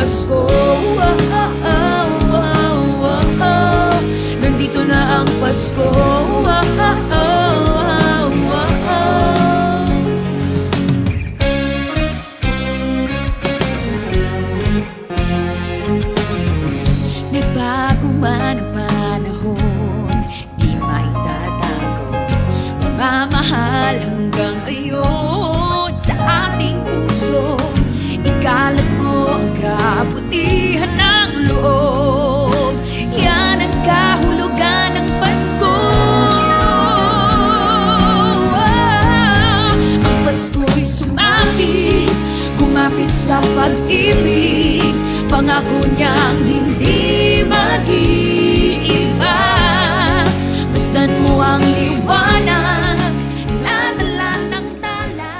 Pasko. Nandito na ang Pasko. Nagbago man ang panahon, di maitatago. Pagmamahal hanggang ngayon sa ating puso. Ikalat mo ang kabutihan ng loob. Yan ang kahulugan ng Pasko. Ang Pasko'y kumapit sa pag-ibig. Pangako niyang hindi mag-iiba. Masdan mo ang liwanag na dala ng tala.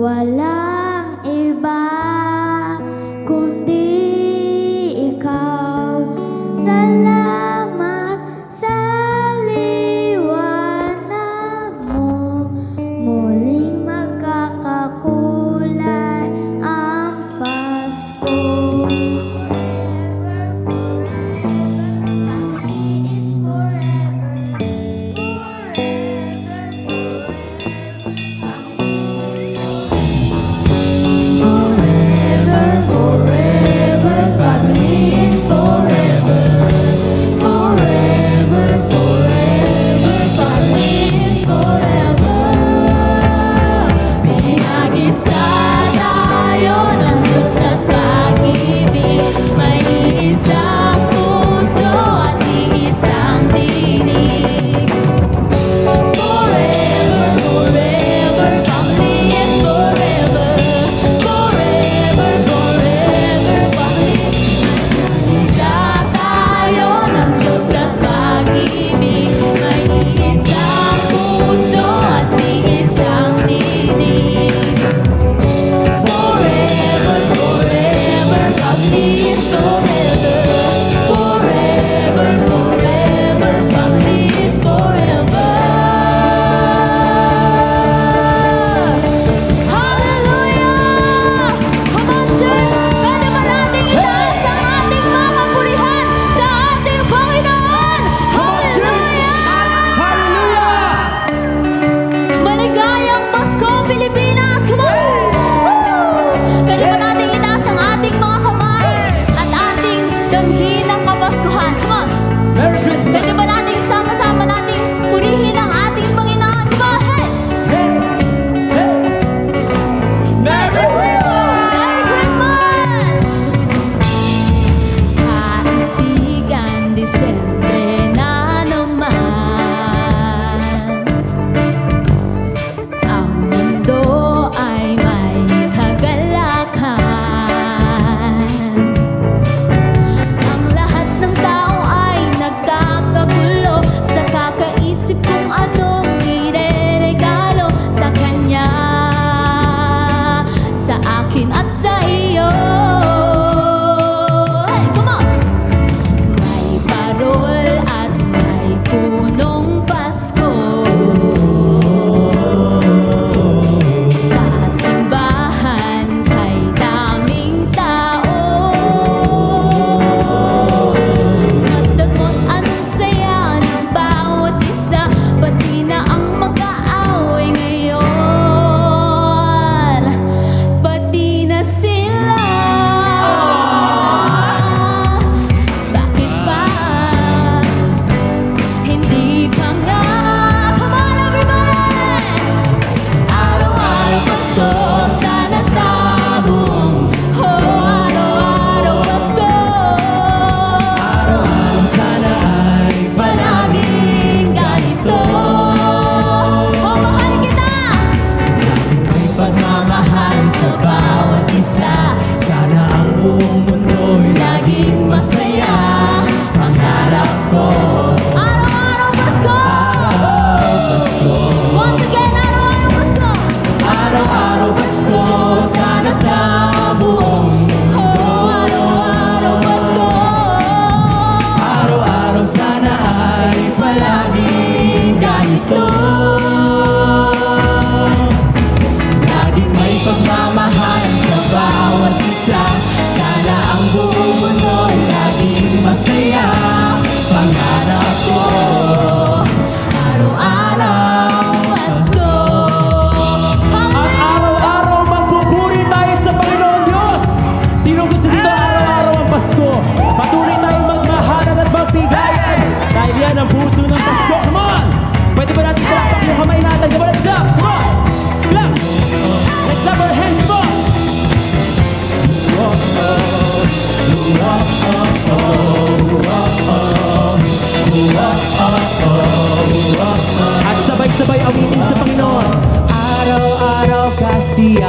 Walang iba kundi ikaw. Salamat sa liwanag mo. Muling magkakakulay ang Pasko.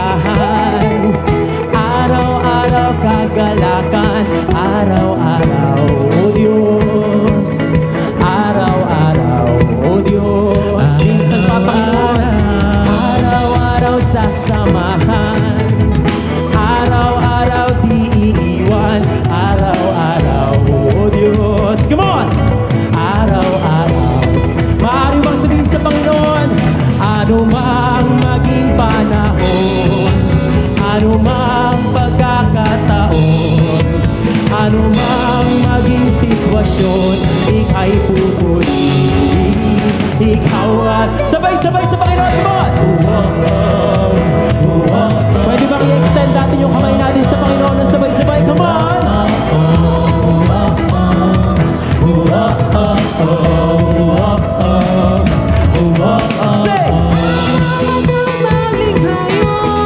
kasiyahan, araw-araw kagalakan, araw-araw, O Diyos, araw-araw, O Diyos. Minsan pa, Panginoon, araw-araw sasamahan, araw-araw di iiwan, araw-araw, O Diyos. Come on! Araw-araw. Maaari bang sabihin sa Panginoon, ano mang maging panahon, ano mang pagkakataon, ano mang maging sitwasyon, ika'y pupurihin. Ikaw at sabay-sabay sa Panginoon. Come on! Pwede bang i-extend natin yung kamay natin sa Panginoon na sabay-sabay? Come on! Sing!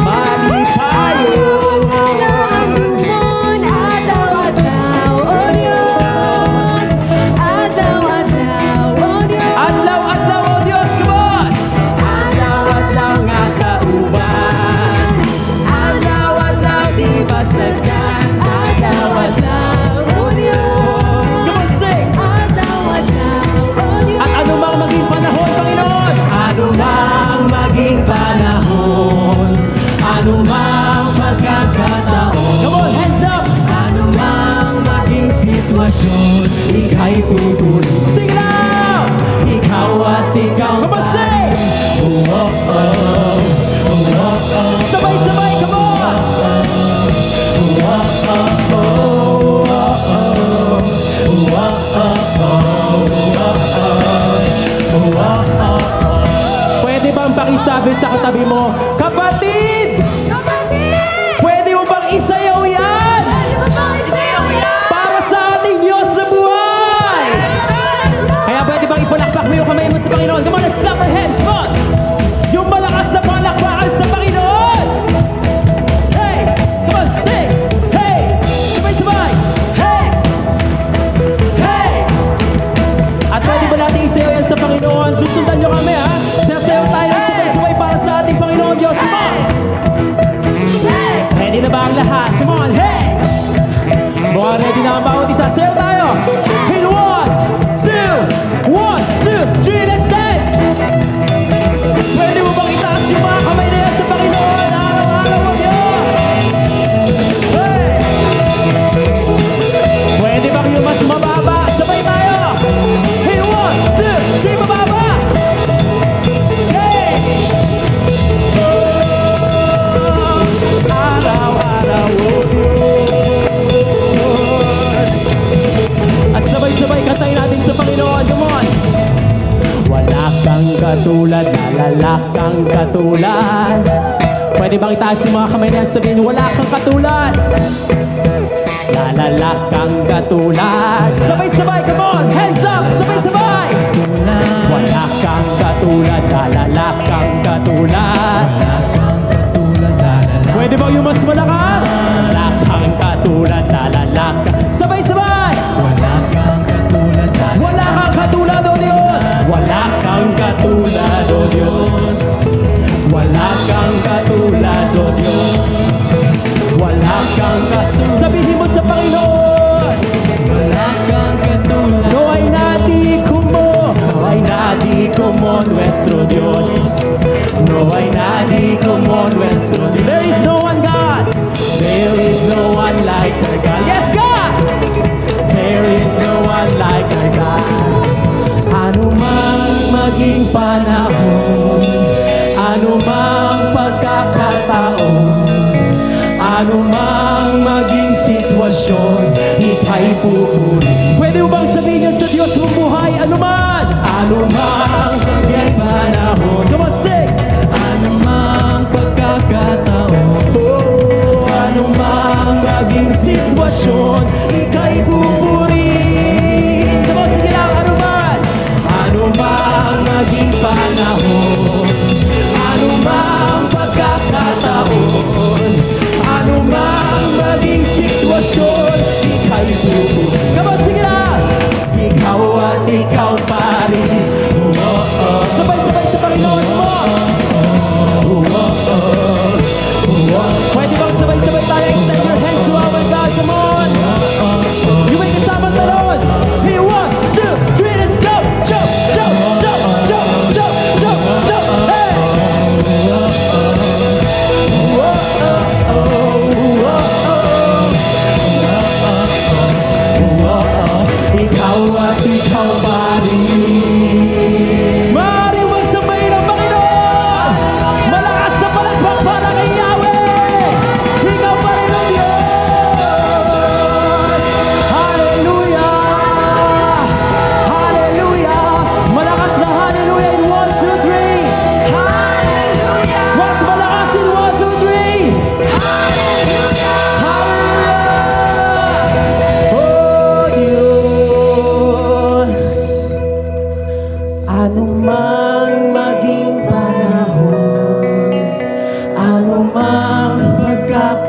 Mali tayo. Adlaw-adlaw, O Diyos, come on! Adlaw-adlaw nga kauban, adlaw-adlaw di basagan, adlaw-adlaw, O Diyos. Come on, sing! At anumang maging panahon, Panginoon, anumang maging panahon, anumang pagkakataon, come on, hands up! Anumang maging sitwasyon, ika'y pupurihin. Sing it out! Ikaw at ikaw. Come on, sing! Sabay-sabay, come on! Pwede bang pakisabi sa katabi mo, kapatid! Pwede mo bang isayaw yan? Para sa ating Diyos sa buhay! Kaya pwede bang ipalakpak mo yung kamay mo sa Panginoon? Come on, let's clap our hands, come on! Yung malakas na palakpakan sa Panginoon! Hey! Come on, sing! Hey! Sabay-sabay! Hey! Hey! At pwede ba natin isayaw yan sa Panginoon? Susundan nyo kami, ha? Sasayaw tayo ng sabay-sabay para sa ating Panginoon Diyos. Come on! Ready na ba ang lahat? Come on, hey! Mukhang ready na ang bawat isa. Sayaw tayo! In 1, 2, 1, 2, 3, let's dance! Pwede mo bang itaas yung mga kamay na yan sa Panginoon? Araw-araw, O Diyos! Hey! Pwede bang yung mas mababa? Sabay tayo! In 1, 2, 3, mababa! Hey! Araw-araw, O Diyos! At sabay-sabay kantayin natin sa Panginoon. Come on! Wala kang katulad, lalala kang katulad. Pwede bang itaas yung mga kamay na yan? Sabihin, wala kang katulad. Lalala kang katulad. Sabay-sabay, come on! Hands up! Sabay-sabay! Wala kang katulad, lalala kang katulad. Pwede bang yung mas malakas? Wala kang katulad, lalala kang... Sabay-sabay! Wala kang katulad, O Diyos! Wala kang katulad, O Diyos! Wala kang katulad, O Diyos! Wala kang katulad. Sabihin mo sa Panginoon! Wala kang katulad. No hay nadie como nuestro Dios. No hay nadie como nuestro Dios. There is no one God. There is no one like our God. Yes, God! There is no one like our God. Ano mang maging panahon, ano mang pagkakataon, ano mang maging sitwasyon, ika'y pupurihin. Pwede mo bang sabihin niya sa Diyos mong buhay, ano man maging panahon. Come on, sing! Ano mang pagkakataon, ano mang maging sitwasyon, ika'y pupurihin. Come on, sige lang, ano mang maging panahon, ano mang pagkakataon, ano mang maging sitwasyon, ika'y pupurihin. Come on, sige lang! Ikaw at ikaw pa rin. Sabay-sabay sa Panginoon.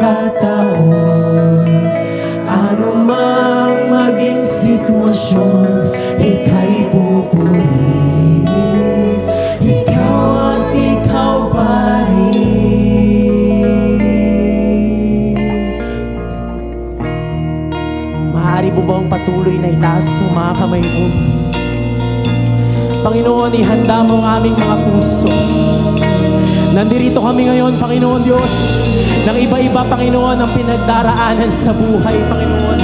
pagkakataon. Ano mang maging sitwasyon, ika'y pupurihin. Ikaw at ikaw pa rin. Maaari po bang patuloy na itaas ang mga kamay mo? Panginoon, ihanda mo ang aming mga puso. Nandirito kami ngayon, Panginoon Diyos, ng iba-iba, Panginoon, ang pinagdaraanan sa buhay, Panginoon.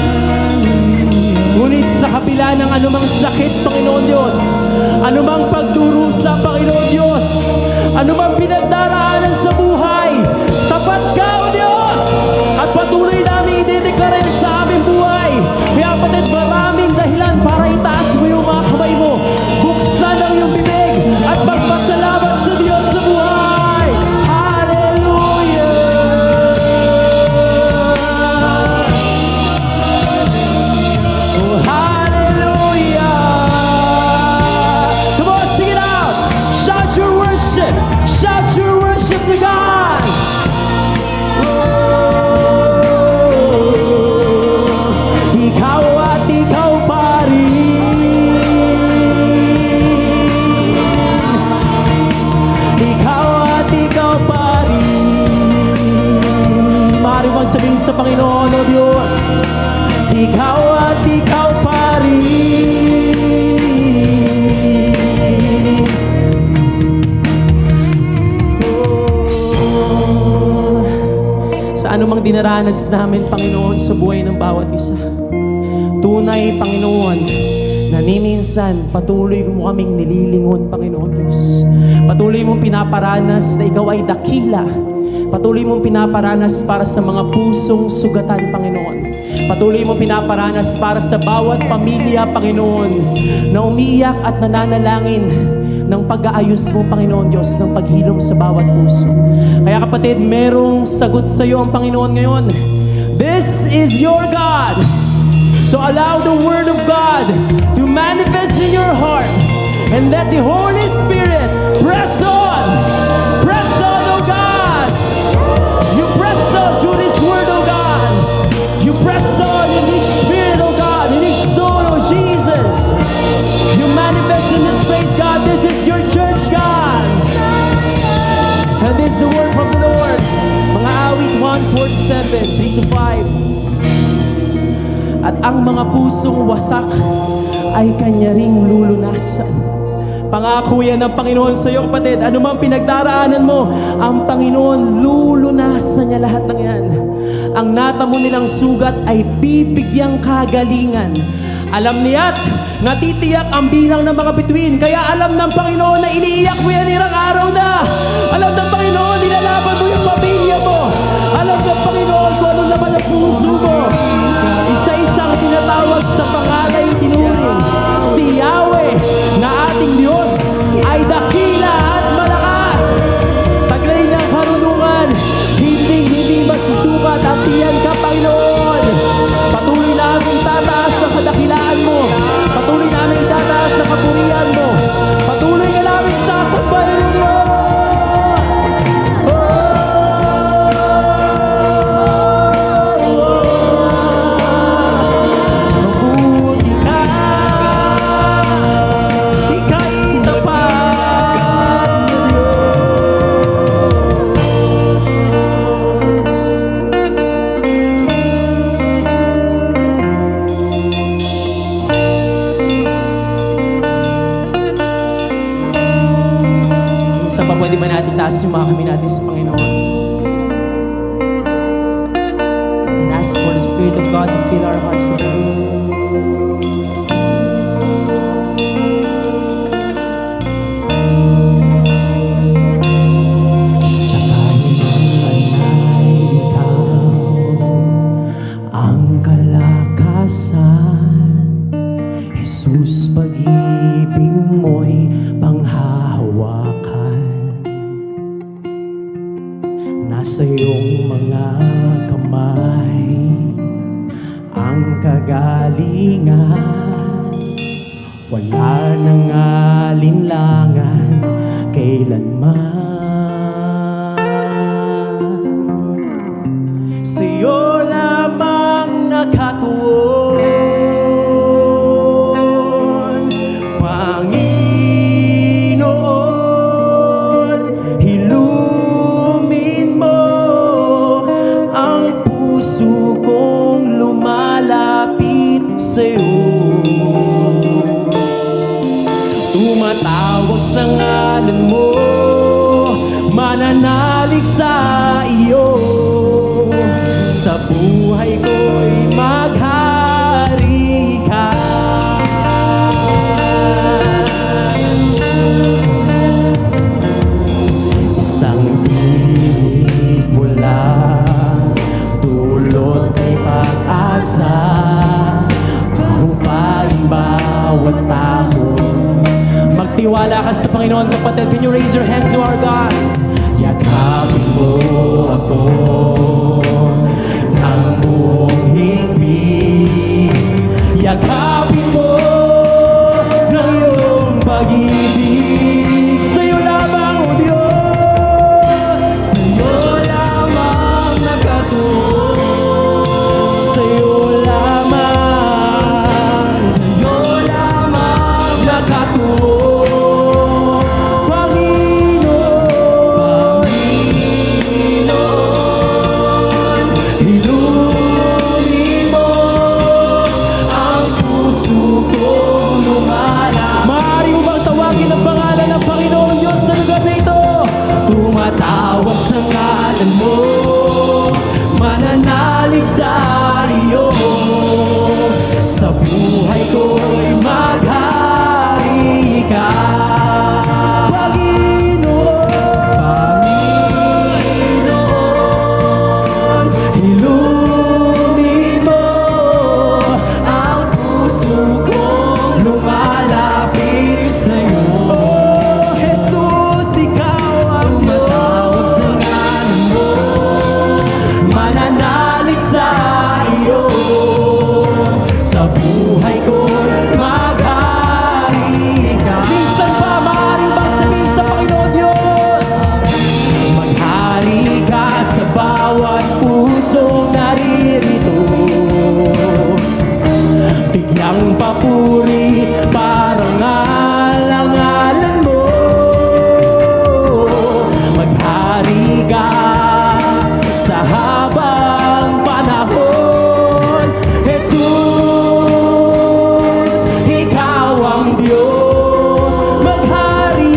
Ngunit sa kabila ng anumang sakit, Panginoon Diyos, anumang pagdurusa, Panginoon Diyos, anumang pinagdaraanan sa buhay, tapat ka, O Diyos, at patuloy namin idedeklara sa aming buhay. Kaya kapatid, maraming dahilan para itaas mo yung mga kamay mo. Buksan ang iyong bibig at magpasalamat sa Diyos sa buhay. Hallelujah! Oh, hallelujah! Come on, sing it out! Shout your worship! Shout your worship to God! Ikaw at ikaw pa rin. Ikaw at ikaw pa rin. Maaari bang sabihin sa Panginoon, O Diyos, ikaw at ikaw pa rin. Oh, sa anumang dinaranas namin, Panginoon, sa buhay ng bawat isa, tunay, Panginoon, na minsan patuloy mo kaming nililingon, Panginoon Diyos. Patuloy mong pinaparanas na ikaw ay dakila. Patuloy mong pinaparanas para sa mga pusong sugatan, Panginoon. Patuloy mong pinaparanas para sa bawat pamilya, Panginoon, na umiiyak at nananalangin ng pag-aayos mo, Panginoon Diyos, ng paghilom sa bawat puso. Kaya kapatid, merong sagot sa iyo ang Panginoon ngayon. This is your God. So allow the Word of God to manifest in your heart and let the Holy Spirit press on. Press on, oh God. You press on to this Word, oh God. You press on in each spirit, oh God, in each soul, oh Jesus. You manifest in this place, God. This is your church, God. And this is the word from the Lord. Mga awit 147, 3-5. At ang mga pusong wasak ay kanya ring lulunasan. Pangako yan ng Panginoon sa iyo, kapatid. Ano mang pinagdaraanan mo, ang Panginoon lulunasan niya lahat ng yan. Ang natamo nilang sugat ay bibigyang kagalingan. Alam niya't natitiyak ang bilang ng mga bituin. Kaya alam ng Panginoon na iniiyak mo yan ilang araw na. Alam ng Panginoon, nilalaban mo yung pamilya mo. Alam ng Panginoon kung ano naman ang puso mo. Isa-isang tinatawag sa pangalan yung tinuring. Si Yahweh na ating Diyos ay dakila at malakas. Taglay niyang karunungan, hindi masusukat at tiyan ka, Panginoon. Patuloy namin tataas sa kadakilaan mo. Patuloy namin itataas sa kapurihan mo. Patuloy ka namin sasambahin ng Diyos. Mabuti ka, ika'y tapat na Diyos. Saan pa pwede ba natin taas yung mga kami natin sa Panginoon? And ask for the Spirit of God to fill our hearts with Him. Sa kailanman ay ikaw ang kalakasan. Jesus, pag-ibig mo'y panghahawakan. Nasa iyong mga kamay ang kagalingan. Wala nang alinlangan kailanman. Sa sa ngalan mo, mananalig sa iyo. Sa buhay ko'y maghari ka. Isang tinig mula, dulot ay pag-asa, mahupain bawat tao. Magtiwala ka sa Panginoon, kapatid. Can you raise your hands to our God? Yakapin mo ako ng buong higpit. Yakapin mo ng iyong pag-ibig. Sa'yo lamang, O Diyos, sa'yo lamang nakatuon. Sa'yo lamang nakatuon. Tumatawag sa ngalan mo, mananalig sa iyo. Sa buhay ko'y maghari ka. Panginoon, hilumin mo ang puso kong lumalapit sa'yo. Oh, Jesus, ikaw ang mananalig sa iyo. Sa buhay ko'y maghari ka. Minsan pa maaaring bang sabihin sa Panginoon Diyos, maghari ka sa bawat pusong naririto. Bigyang papuri parang alang-alan mo. Maghari ka sa habang panahon. Jesus, ikaw ang Diyos. Maghari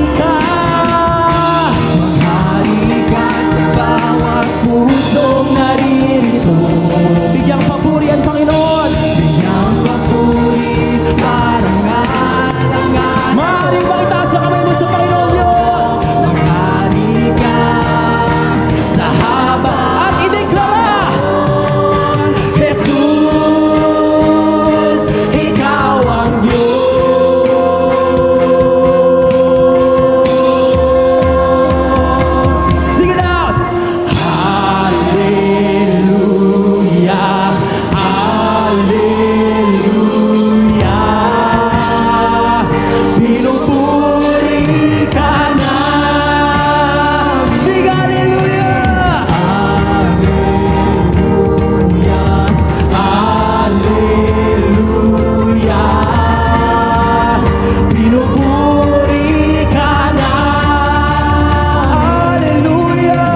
ka sa bawat pusong naririto. Bigyang papuri ang Panginoon. Bigyang papuri parang alang-alan. Maaaring bang itaas na kamay mo sa Panginoon Diyos? Maghari ka sa haba at ideklara, Jesus, ikaw ang Diyos. Sing it out. Hallelujah, hallelujah. Pinupuri ka na. Sing hallelujah. Hallelujah, pinupuri ka na. Hallelujah,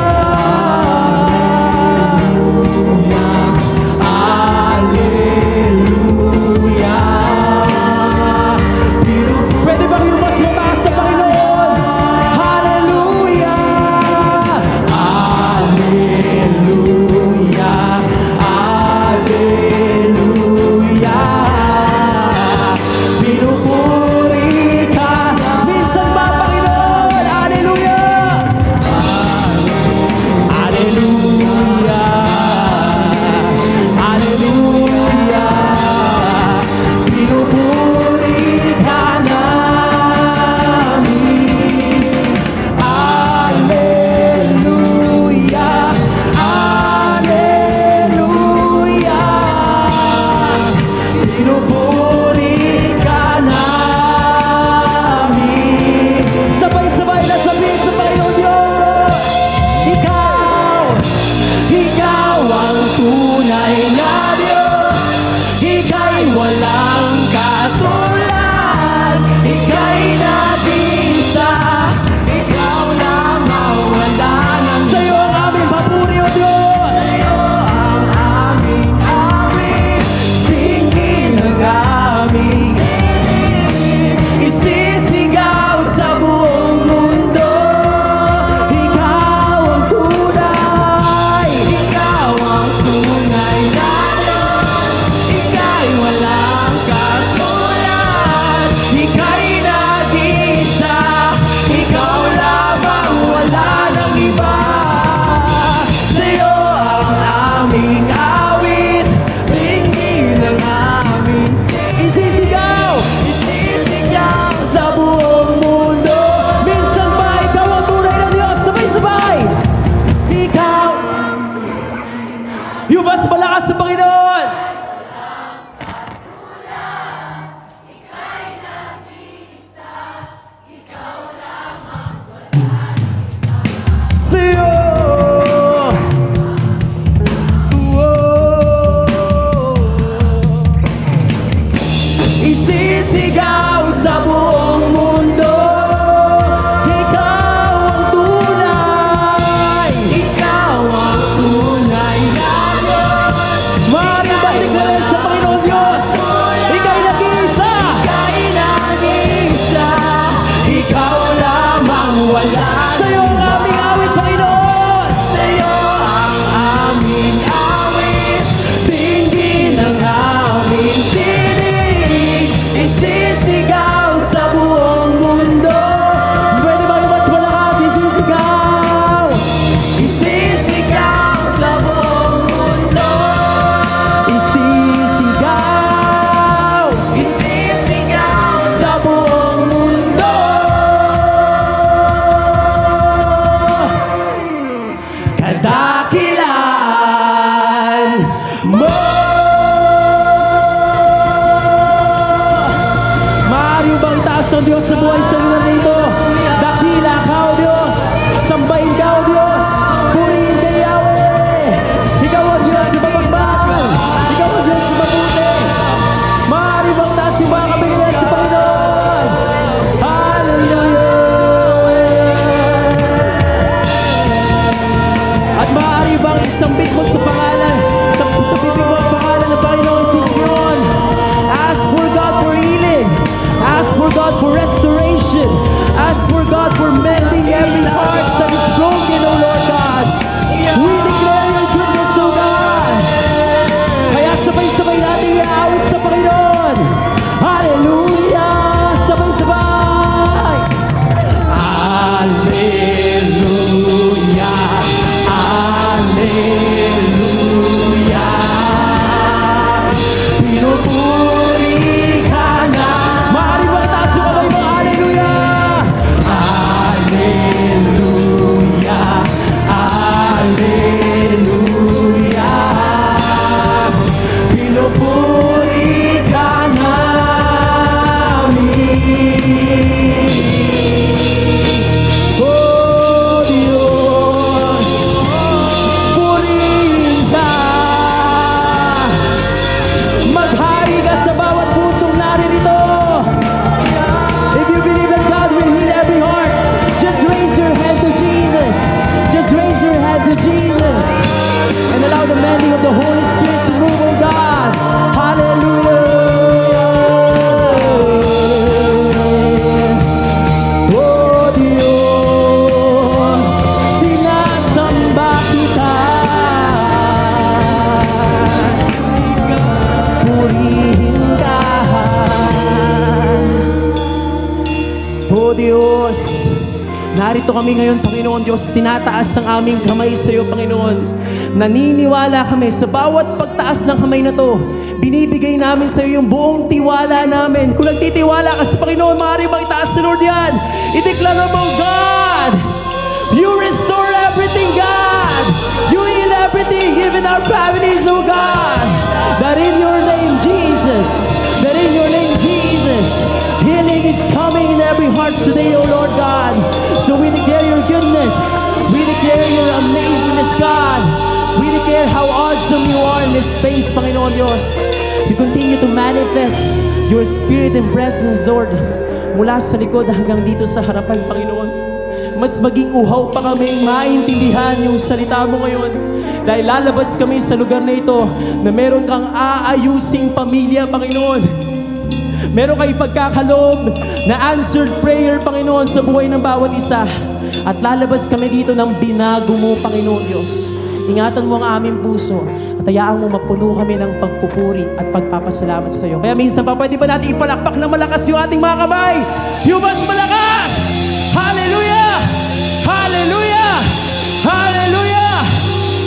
hallelujah. Pwede bang yung mas mataas sa Panginoon? Hallelujah, hallelujah, hallelujah. Pinupuri ka. Minsan ba, Panginoon? Hallelujah, hallelujah, hallelujah. Pinupuri ka namin. Hallelujah, hallelujah. Pinupuri ka namin. Sabay-sabay na sabihin sa Panginoon Diyos, ikaw ang tunay na Diyos. Ika'y walang katulad. Ika'y nag-iisa. Ikaw lang ang wala nang sa'yo ang aming papuri, O Diyos. Sa'yo ang aming tingin ng aming isisigaw sa buong Hubas malakas na Panginoon! Sa'yo! Isisigaw sa buong mundo, ikaw ang tunay, ikaw ang tunay na Diyos. Maaari ba tignan sa Panginoon Diyos? Ika'y nag-iisa, ika'y nag-iisa, ikaw lamang wala. Sa'yo ang aming awit, Panginoon. Sa'yo ang aming awit, tingin ang aming tinig, isisigaw sa buong mundo. Pwede ba yung mas malakas? Isisigaw! Isisigaw sa buong mundo. Isisigaw! Isisigaw sa buong mundo. Kadakilaan mo. Maaari bang itaas ng Diyos sa buhay sa lugar na ito? Dakila ka, O Diyos! Sambahin ka, O Diyos! Purihin ka, Yahweh! Ikaw ang Diyos sa mapagmahal! Ikaw ang Diyos sa mabuti! Maaari bang taas yung mga kabigayan sa Panginoon? Hallelujah! At maaari bang isambit mo sa pangalan, sa bibig mo ang pangalan ng Panginoon Jesus ngayon? Ask for God for healing. Ask for God for restoration. Ask for God for mending every heart that is broken, O Lord God. We declare your goodness, O God. Kaya sabay-sabay natin iaawit sa Panginoon. Hallelujah! Sabay-sabay! Hallelujah! Hallelujah! Pinupuri ka na. Maaari ba itaas yung kamay mo? Hallelujah! Hallelujah! Hallelujah! Pinupuri ka namin. Oh Diyos, purihin ka. Maghari ka sa bawat pusong naririto. If you believe that God will heal every heart, just raise your hand to Jesus. Just raise your hand to Jesus. And allow the mending of the Holy Spirit to move, oh God. Hallelujah. Oh Diyos, sinasamba kita. Purihin ka. O Diyos, narito kami ngayon, Panginoon Diyos, tinataas ang aming kamay sa iyo, Panginoon. Naniniwala kami sa bawat pagtaas ng kamay na to, binibigay namin sa iyo yung buong tiwala namin. Kung nagtitiwala ka sa Panginoon, maaari bang itaas sa Lord yan? I-declare mo, God, you restore everything, God. You heal everything, even our families, oh God. That in your name, Jesus, that in your name, Jesus, healing is coming in every heart today, oh Lord God. So we declare your goodness. We declare your amazingness, God. We declare how awesome you are in this space, Panginoon Diyos. You continue to manifest your spirit and presence, Lord, mula sa likod hanggang dito sa harapan, Panginoon. Mas maging uhaw pa kami maintindihan yung salita mo ngayon. Dahil lalabas kami sa lugar na ito na meron kang aayusing pamilya, Panginoon. Meron kang ipagkakaloob na answered prayer, Panginoon, sa buhay ng bawat isa. At lalabas kami dito ng binago mo, Panginoon Diyos. Ingatan mo ang aming puso at hayaan mo mapuno kami ng pagpupuri at pagpapasalamat sa iyo. Kaya minsan pa, pwede ba natin ipalakpak na malakas yung ating mga kamay? Yung mas malakas! Hallelujah! Hallelujah! Hallelujah!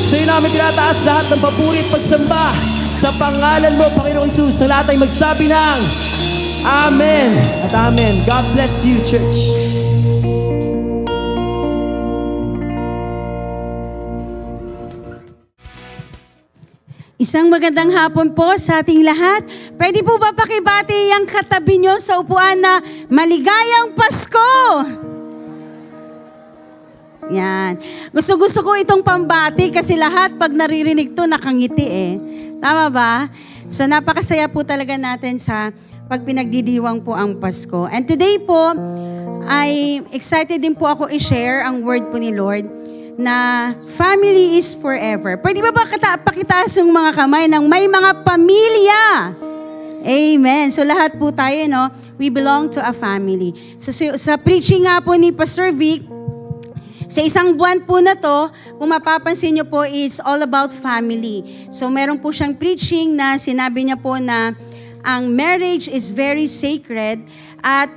Sa iyo namin tinataas lahat ng papuri at pagsamba sa pangalan mo, Panginoong Isus. Sa lahat ay magsabi ng Amen at Amen. God bless you, church. Isang magandang hapon po sa ating lahat. Pwede po ba pakibati ang katabi nyo sa upuan na maligayang Pasko? Yan. Gusto ko itong pambati kasi lahat pag naririnig to nakangiti eh. Tama ba? So napakasaya po talaga natin sa pag pinagdidiwang po ang Pasko. And today po, ay excited din po ako i-share ang word po ni Lord na family is forever. Pwede ba pakitaas yung mga kamay ng may mga pamilya? Amen. So lahat po tayo, no? We belong to a family. So sa preaching nga po ni Pastor Vic, sa isang buwan po na to, kung mapapansin nyo po, it's all about family. So meron po siyang preaching na sinabi niya po na ang marriage is very sacred at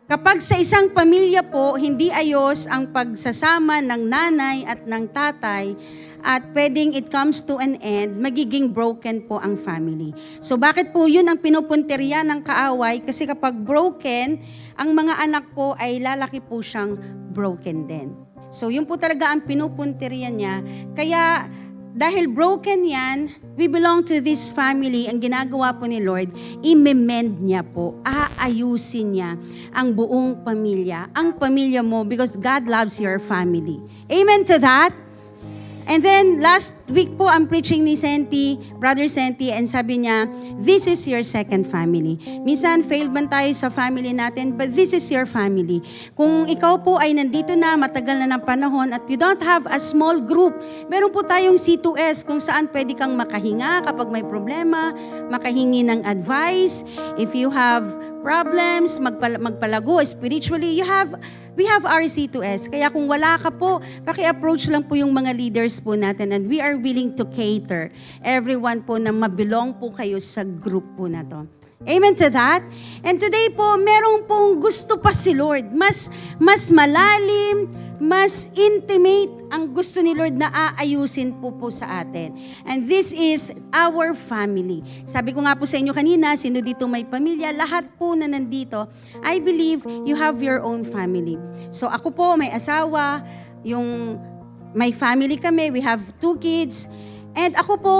kapag sa isang pamilya po, hindi ayos ang pagsasama ng nanay at ng tatay at pwedeng it comes to an end, magiging broken po ang family. So bakit po yun ang pinupunteriya ng kaaway? Kasi kapag broken, ang mga anak po ay lalaki po siyang broken din. So yun po talaga ang pinupunteriya niya. Kaya dahil broken yan, we belong to this family. Ang ginagawa po ni Lord, i-mend niya po, aayusin niya ang buong pamilya, ang pamilya mo, because God loves your family. Amen to that? And then, last week po, ang preaching ni Senti, Brother Senti, and sabi niya, this is your second family. Minsan, failed man tayo sa family natin, but this is your family. Kung ikaw po ay nandito na, matagal na ng panahon, at you don't have a small group, meron po tayong C2S kung saan pwede kang makahinga kapag may problema, makahingi ng advice. If you have problems, magpalago spiritually, we have our C2S. Kaya kung wala ka po, paki-approach lang po yung mga leaders po natin and we are willing to cater everyone po na mabilong po kayo sa group po na to. Amen to that? And today po, merong pong gusto pa si Lord. Mas malalim, mas intimate ang gusto ni Lord na aayusin po sa atin. And this is our family. Sabi ko nga po sa inyo kanina, sino dito may pamilya, lahat po na nandito, I believe you have your own family. So ako po, may asawa, may family kami, we have 2 kids, and ako po,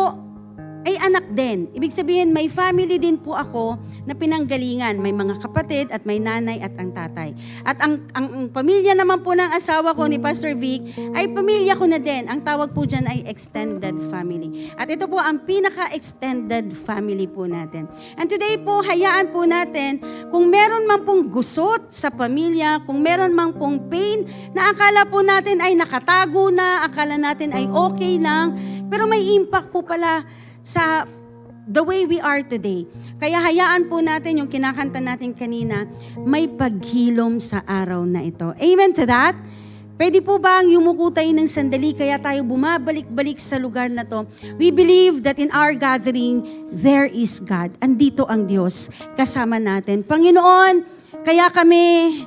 ay anak din. Ibig sabihin, may family din po ako na pinanggalingan. May mga kapatid at may nanay at ang tatay. At ang pamilya naman po ng asawa ko ni Pastor Vic ay pamilya ko na din. Ang tawag po dyan ay extended family. At ito po ang pinaka-extended family po natin. And today po, hayaan po natin kung meron man pong gusot sa pamilya, kung meron man pong pain na akala po natin ay nakatago na, akala natin ay okay lang, pero may impact po pala sa the way we are today. Kaya hayaan po natin yung kinakanta natin kanina, may paghilom sa araw na ito. Amen to that? Pwede po ba ang yumuko tayo ng sandali kaya tayo bumabalik-balik sa lugar na to? We believe that in our gathering, there is God. Andito ang Diyos kasama natin. Panginoon, kaya kami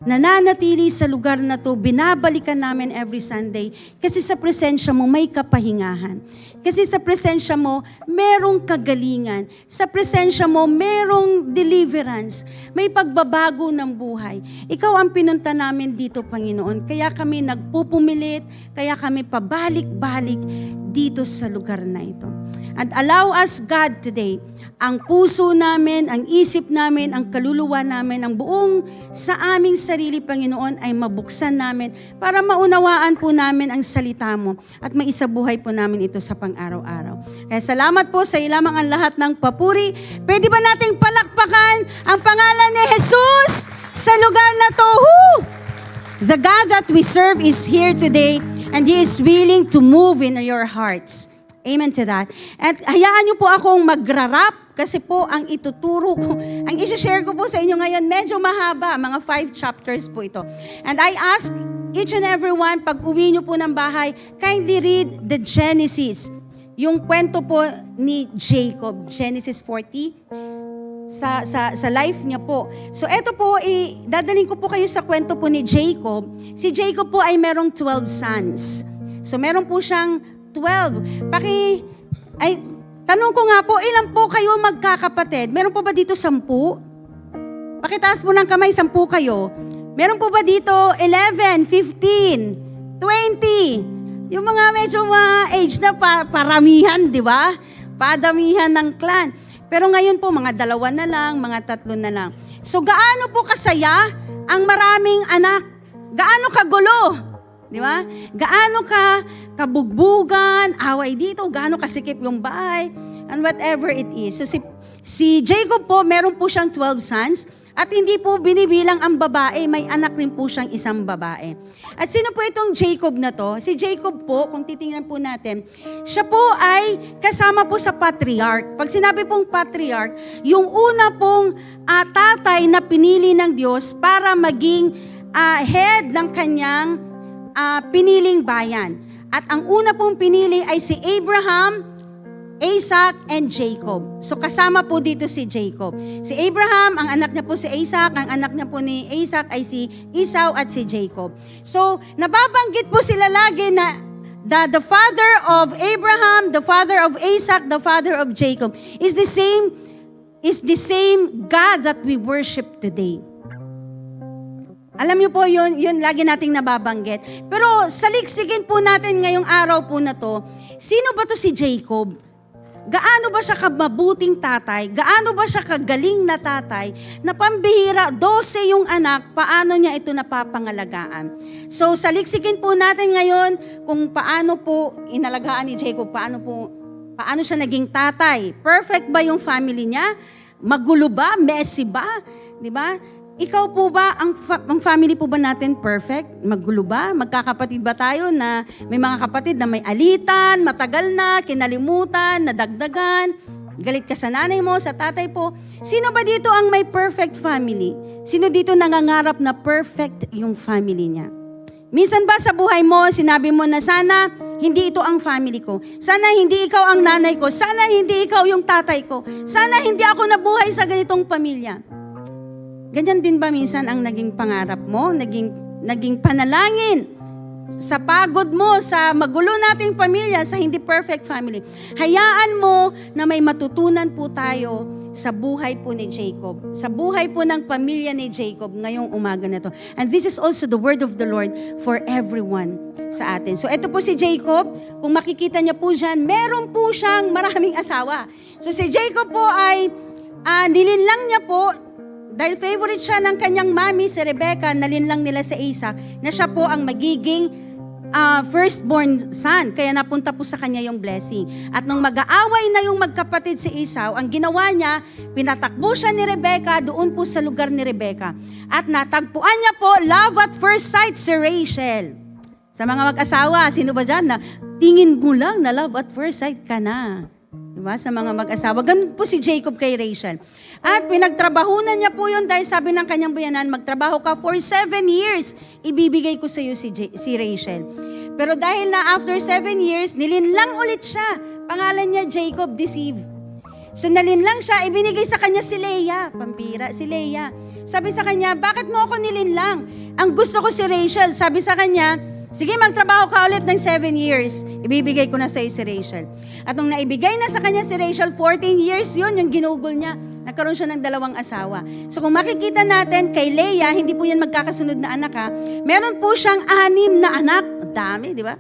nananatili sa lugar na to, binabalikan namin every Sunday kasi sa presensya mo may kapahingahan. Kasi sa presensya mo, merong kagalingan. Sa presensya mo, merong deliverance. May pagbabago ng buhay. Ikaw ang pinunta namin dito, Panginoon. Kaya kami nagpupumilit, kaya kami pabalik-balik dito sa lugar na ito. And allow us, God, today, ang puso namin, ang isip namin, ang kaluluwa namin, ang buong sa aming sarili, Panginoon, ay mabuksan namin para maunawaan po namin ang salita mo at maisabuhay po namin ito sa pang-araw-araw. Kaya salamat po sa ilamang ang lahat ng papuri. Pwede ba nating palakpakan ang pangalan ni Jesus sa lugar na to? Woo! The God that we serve is here today and He is willing to move in your hearts. Amen to that. At hayaan niyo po akong magra-rap kasi po ang ituturo ko, ang isi-share ko po sa inyo ngayon, medyo mahaba, mga 5 chapters po ito. And I ask each and every one, pag uwi niyo po ng bahay, kindly read the Genesis. Yung kwento po ni Jacob, Genesis 40, sa life niya po. So eto po, dadaling ko po kayo sa kwento po ni Jacob. Si Jacob po ay merong 12 sons. So meron po siyang 12. Tanong ko nga po, ilan po kayo magkakapatid? Meron po ba dito 10? Pakitaas mo ng kamay, 10 kayo. Meron po ba dito 11, 15, 20? Yung mga medyo mga age na paramihan, di ba? padamihan ng clan. Pero ngayon po, mga 2 na lang, mga 3 na lang. So gaano po kasaya ang maraming anak? Gaano kagulo? Di ba? Gaano ka kabugbugan, away dito, gaano kasikip yung bahay, and whatever it is. So si Jacob po, meron po siyang 12 sons, at hindi po binibilang ang babae, may anak rin po siyang isang babae. At sino po itong Jacob na to? Si Jacob po, kung titingnan po natin, siya po ay kasama po sa patriarch. Pag sinabi pong patriarch, yung una pong tatay na pinili ng Diyos para maging head ng kanyang piniling bayan. At ang una pong pinili ay si Abraham, Isaac, and Jacob. So kasama po dito si Jacob. Si Abraham, ang anak niya po si Isaac, ang anak niya po ni Isaac ay si Esau at si Jacob. So nababanggit po sila lagi na the father of Abraham, the father of Isaac, the father of Jacob is the same God that we worship today. Alam niyo po yun lagi nating nababanggit. Pero saliksikin po natin ngayong araw po na to, sino ba to si Jacob? Gaano ba siya kamabuting tatay? Gaano ba siya kagaling na tatay? Na pambihira, 12 yung anak, paano niya ito napapangalagaan? So saliksikin po natin ngayon kung paano po inalagaan ni Jacob, paano siya naging tatay? Perfect ba yung family niya? Magulo ba? Messy ba? Di ba? Ikaw po ba, ang family po ba natin perfect? Magulo ba? Magkakapatid ba tayo na may mga kapatid na may alitan, matagal na, kinalimutan, nadagdagan, galit ka sa nanay mo, sa tatay po? Sino ba dito ang may perfect family? Sino dito nangangarap na perfect yung family niya? Minsan ba sa buhay mo, sinabi mo na sana hindi ito ang family ko. Sana hindi ikaw ang nanay ko. Sana hindi ikaw yung tatay ko. Sana hindi ako nabuhay sa ganitong pamilya. Ganyan din ba minsan ang naging pangarap mo, naging panalangin sa pagod mo, sa magulo nating pamilya, sa hindi perfect family? Hayaan mo na may matutunan po tayo sa buhay po ni Jacob, sa buhay po ng pamilya ni Jacob ngayong umaga na to. And this is also the word of the Lord for everyone sa atin. So ito po si Jacob, kung makikita niya po dyan, meron po siyang maraming asawa. So si Jacob po ay nilinlang niya po, dahil favorite siya ng kanyang mami, si Rebecca, nalinlang nila sa Isaac, na siya po ang magiging firstborn son. Kaya napunta po sa kanya yung blessing. At nung mag-aaway na yung magkapatid si Esau, ang ginawa niya, pinatakbo siya ni Rebecca doon po sa lugar ni Rebecca. At natagpuan niya po, love at first sight, si Rachel. Sa mga mag-asawa, sino ba dyan na tingin mo lang na love at first sight ka na? Diba? Sa mga mag-asawa. Ganun po si Jacob kay Rachel. At pinagtrabahunan niya po yun dahil sabi ng kanyang bayanan, magtrabaho ka for 7 years, ibibigay ko sa iyo si Rachel. Pero dahil na after 7 years, nilinlang ulit siya. Pangalan niya Jacob, deceive. So nalinlang siya, ibinigay sa kanya si Leah. Pampira, si Leah. Sabi sa kanya, bakit mo ako nilinlang? Ang gusto ko si Rachel. Sabi sa kanya, sige, magtrabaho ka ulit ng 7 years. Ibibigay ko na sa iyo si Rachel. At nung naibigay na sa kanya si Rachel, 14 years yun, yung ginugol niya. Nagkaroon siya ng 2 asawa. So kung makikita natin, kay Leah, hindi po yan magkakasunod na anak ha. Meron po siyang 6 na anak. Dami, di ba?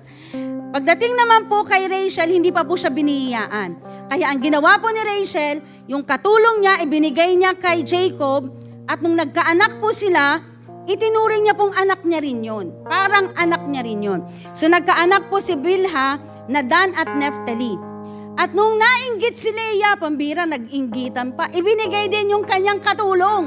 Pagdating naman po kay Rachel, hindi pa po siya binihiyaan. Kaya ang ginawa po ni Rachel, yung katulong niya, ibinigay niya kay Jacob. At nung nagkaanak po sila, itinuring niya pong anak niya rin yun. Parang anak niya rin yun. So nagkaanak po si Bilha na Dan at Naphtali. At nung nainggit si Leah, pambira, nag-inggitan pa, ibinigay din yung kanyang katulong.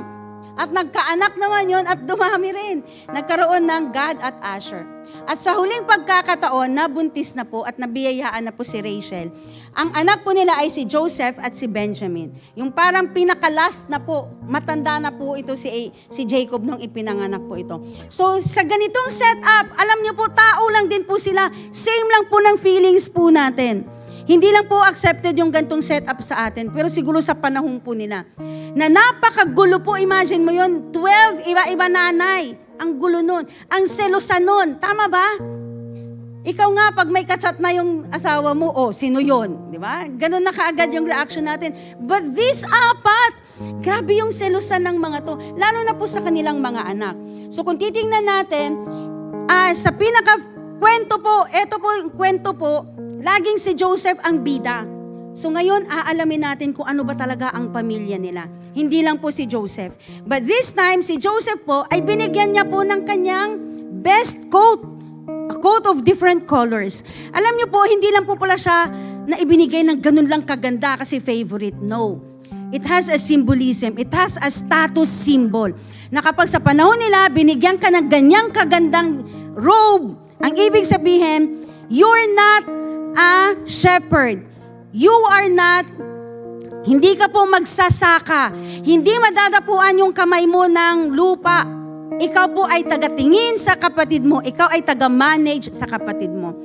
At nagkaanak naman yon at dumami rin. Nagkaroon ng Gad at Asher. At sa huling pagkakataon, nabuntis na po at nabiyayaan na po si Rachel. Ang anak po nila ay si Joseph at si Benjamin. Yung parang pinaka-last na po, matanda na po ito si Jacob nung ipinanganak po ito. So sa ganitong setup, alam niyo po, tao lang din po sila. Same lang po ng feelings po natin. Hindi lang po accepted yung gantong setup sa atin, pero siguro sa panahon po nila. Na napakagulo po, imagine mo yun, 12 iba-iba nanay. Ang gulo nun. Ang selosan nun. Tama ba? Ikaw nga, pag may kachat na yung asawa mo, sino yun? Di ba? Ganun na kaagad yung reaction natin. But these 4, grabe yung selosan ng mga to. Lalo na po sa kanilang mga anak. So kung titingnan natin, sa pinaka-kwento po, eto po yung kwento po, laging si Joseph ang bida. So ngayon, aalamin natin kung ano ba talaga ang pamilya nila. Hindi lang po si Joseph. But this time, si Joseph po ay binigyan niya po ng kanyang best coat. A coat of different colors. Alam niyo po, hindi lang po pala siya na ibinigay ng ganun lang kaganda kasi favorite. No. It has a symbolism. It has a status symbol. Na kapag sa panahon nila, binigyan ka ng ganyang kagandang robe, ang ibig sabihin, you're not a shepherd. You are not, hindi ka po magsasaka. Hindi madadapuan yung kamay mo ng lupa. Ikaw po ay tagatingin sa kapatid mo. Ikaw ay taga-manage sa kapatid mo.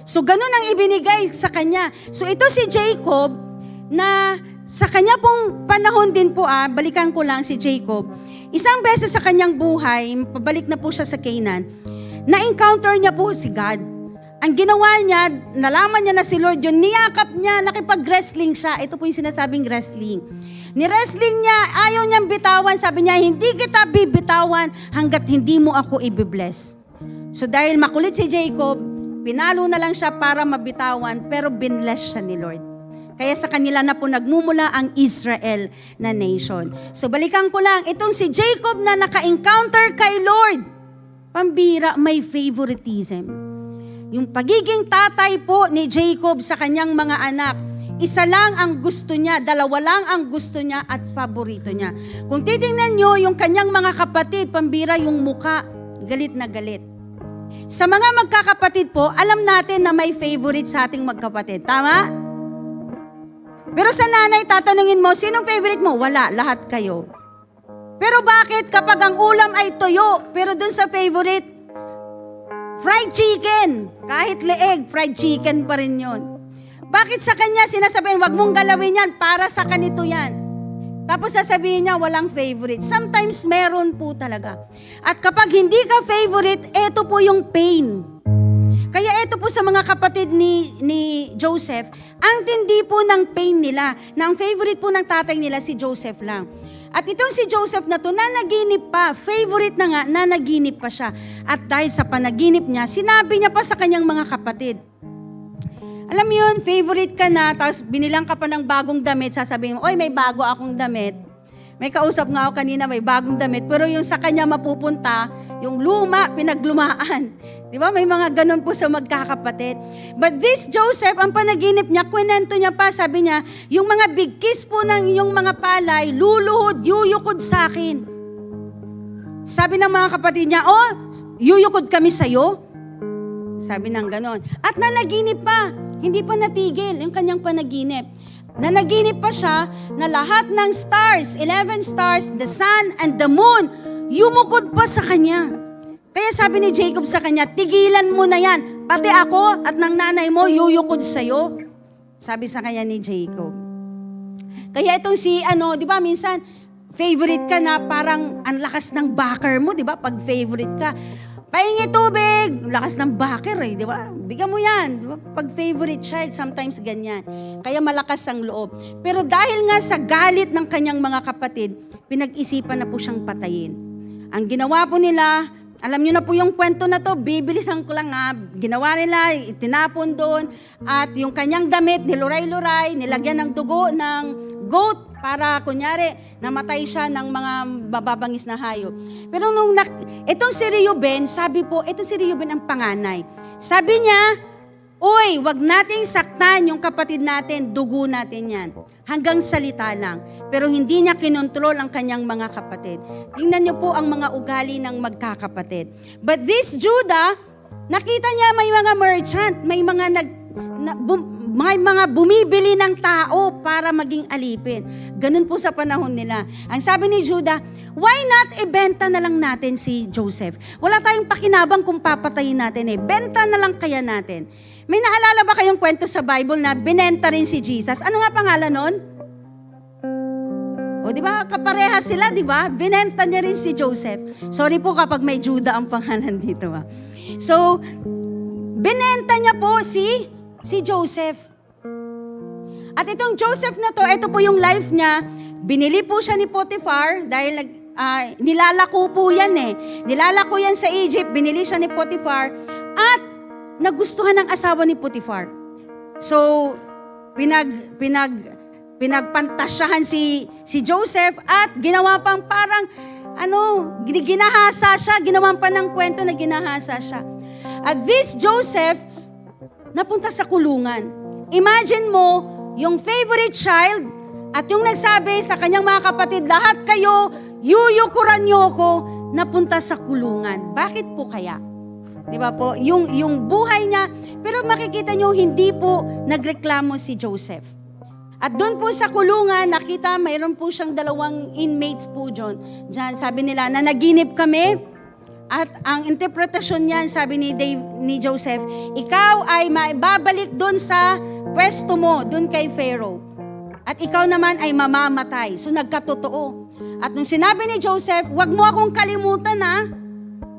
So, ganun ang ibinigay sa kanya. So, ito si Jacob na sa kanya pong panahon din po, balikan ko lang si Jacob, isang beses sa kanyang buhay, pabalik na po siya sa Canaan, na-encounter niya po si God. Ang ginawa niya, nalaman niya na si Lord yun, niyakap niya, nakipag-wrestling siya. Ito po yung sinasabing wrestling. Ni-wrestling niya, ayaw niyang bitawan. Sabi niya, hindi kita bibitawan hanggat hindi mo ako ibibless. So dahil makulit si Jacob, pinalo na lang siya para mabitawan, pero binless siya ni Lord. Kaya sa kanila na po nagmumula ang Israel na nation. So balikan ko lang, itong si Jacob na naka-encounter kay Lord, pambira, may favoritism. Yung pagiging tatay po ni Jacob sa kanyang mga anak, isa lang ang gusto niya, dalawa lang ang gusto niya at paborito niya. Kung titingnan nyo, yung kanyang mga kapatid, pambira yung muka, galit na galit. Sa mga magkakapatid po, alam natin na may favorite sa ating magkapatid. Tama? Pero sa nanay, tatanungin mo, sinong favorite mo? Wala, lahat kayo. Pero bakit kapag ang ulam ay toyo, pero dun sa favorite, fried chicken, kahit leeg, fried chicken pa rin yun. Bakit sa kanya sinasabihin, wag mong galawin yan, para sa kanito yan. Tapos sasabihin niya, walang favorite. Sometimes meron po talaga. At kapag hindi ka favorite, eto po yung pain. Kaya eto po sa mga kapatid ni Joseph, ang tindi po ng pain nila, na ang favorite po ng tatay nila si Joseph lang. At itong si Joseph na to, nanaginip pa, favorite na nga, nanaginip pa siya. At dahil sa panaginip niya, sinabi niya pa sa kanyang mga kapatid, alam mo yun, favorite ka na, tapos binilang ka pa ng bagong damit, sasabihin mo, oy, may bago akong damit. May kausap nga ako kanina, may bagong damit, pero yung sa kanya mapupunta, yung luma, pinaglumaan. Di ba? May mga ganun po sa magkakapatid. But this Joseph, ang panaginip niya, kwento niya pa, sabi niya, yung mga bigkis po ng inyong mga palay, luluhod, yuyukod sa akin. Sabi ng mga kapatid niya, oh, yuyukod kami sa'yo. Sabi ng ganon. At nanaginip pa, hindi pa natigil yung kanyang panaginip. Nanaginip pa siya na lahat ng stars, 11 stars, the sun and the moon, yumukod pa sa kanya. Kaya sabi ni Jacob sa kanya, tigilan mo na yan. Pati ako at ng nanay mo, yuyukod sa'yo. Sabi sa kanya ni Jacob. Kaya itong si, di ba, minsan, favorite ka na parang ang lakas ng backer mo, di ba? Pag favorite ka, pahingi tubig, lakas ng backer di ba? Bigyan mo yan, di ba? Pag favorite child, sometimes ganyan. Kaya malakas ang loob. Pero dahil nga sa galit ng kanyang mga kapatid, pinag-isipan na po siyang patayin. Ang ginawa po nila, alam niyo na po yung kwento na to, bibilisan ko lang ginawa nila, itinapon doon, at yung kanyang damit, niluray-luray, nilagyan ng dugo ng goat, para kunyari, namatay siya ng mga bababangis na hayop. Pero itong si Reuben, sabi po, ito si Reuben ang panganay. Sabi niya, uy, wag nating saktan yung kapatid natin, dugo natin yan. Hanggang salita lang. Pero hindi niya kinontrol ang kanyang mga kapatid. Tingnan niyo po ang mga ugali ng magkakapatid. But this Judah, nakita niya may mga merchant, may mga bumibili ng tao para maging alipin. Ganun po sa panahon nila. Ang sabi ni Judah, why not ibenta na lang natin si Joseph? Wala tayong pakinabang kung papatayin natin benta na lang kaya natin. May naalala ba kayong kwento sa Bible na binenta rin si Jesus? Ano nga pangalan nun? O di ba, kapareha sila, di ba? Binenta niya rin si Joseph. Sorry po kapag may Judah ang pangalan dito. So, binenta niya po si Joseph. At itong Joseph na to, ito po yung life niya. Binili po siya ni Potiphar dahil nilalako po yan Nilalako yan sa Egypt, binili siya ni Potiphar at nagustuhan ng asawa ni Potiphar. So, pinagpantasyahan si Joseph at ginawa pang parang ginahasa siya, ginawa pa ng kwento na ginahasa siya. At this Joseph, napunta sa kulungan. Imagine mo, yung favorite child at yung nagsabi sa kanyang mga kapatid, lahat kayo, yuyukuran niyo ko, napunta sa kulungan. Bakit po kaya? Di ba po? Yung buhay niya, pero makikita niyo, hindi po nagreklamo si Joseph. At doon po sa kulungan, nakita, mayroon po siyang 2 inmates po dyan. Sabi nila, nanaginip kami. At ang interpretasyon niyan, sabi ni Joseph, ikaw ay babalik doon sa pwesto mo, doon kay Pharaoh. At ikaw naman ay mamamatay. So nagkatotoo. At nung sinabi ni Joseph, wag mo akong kalimutan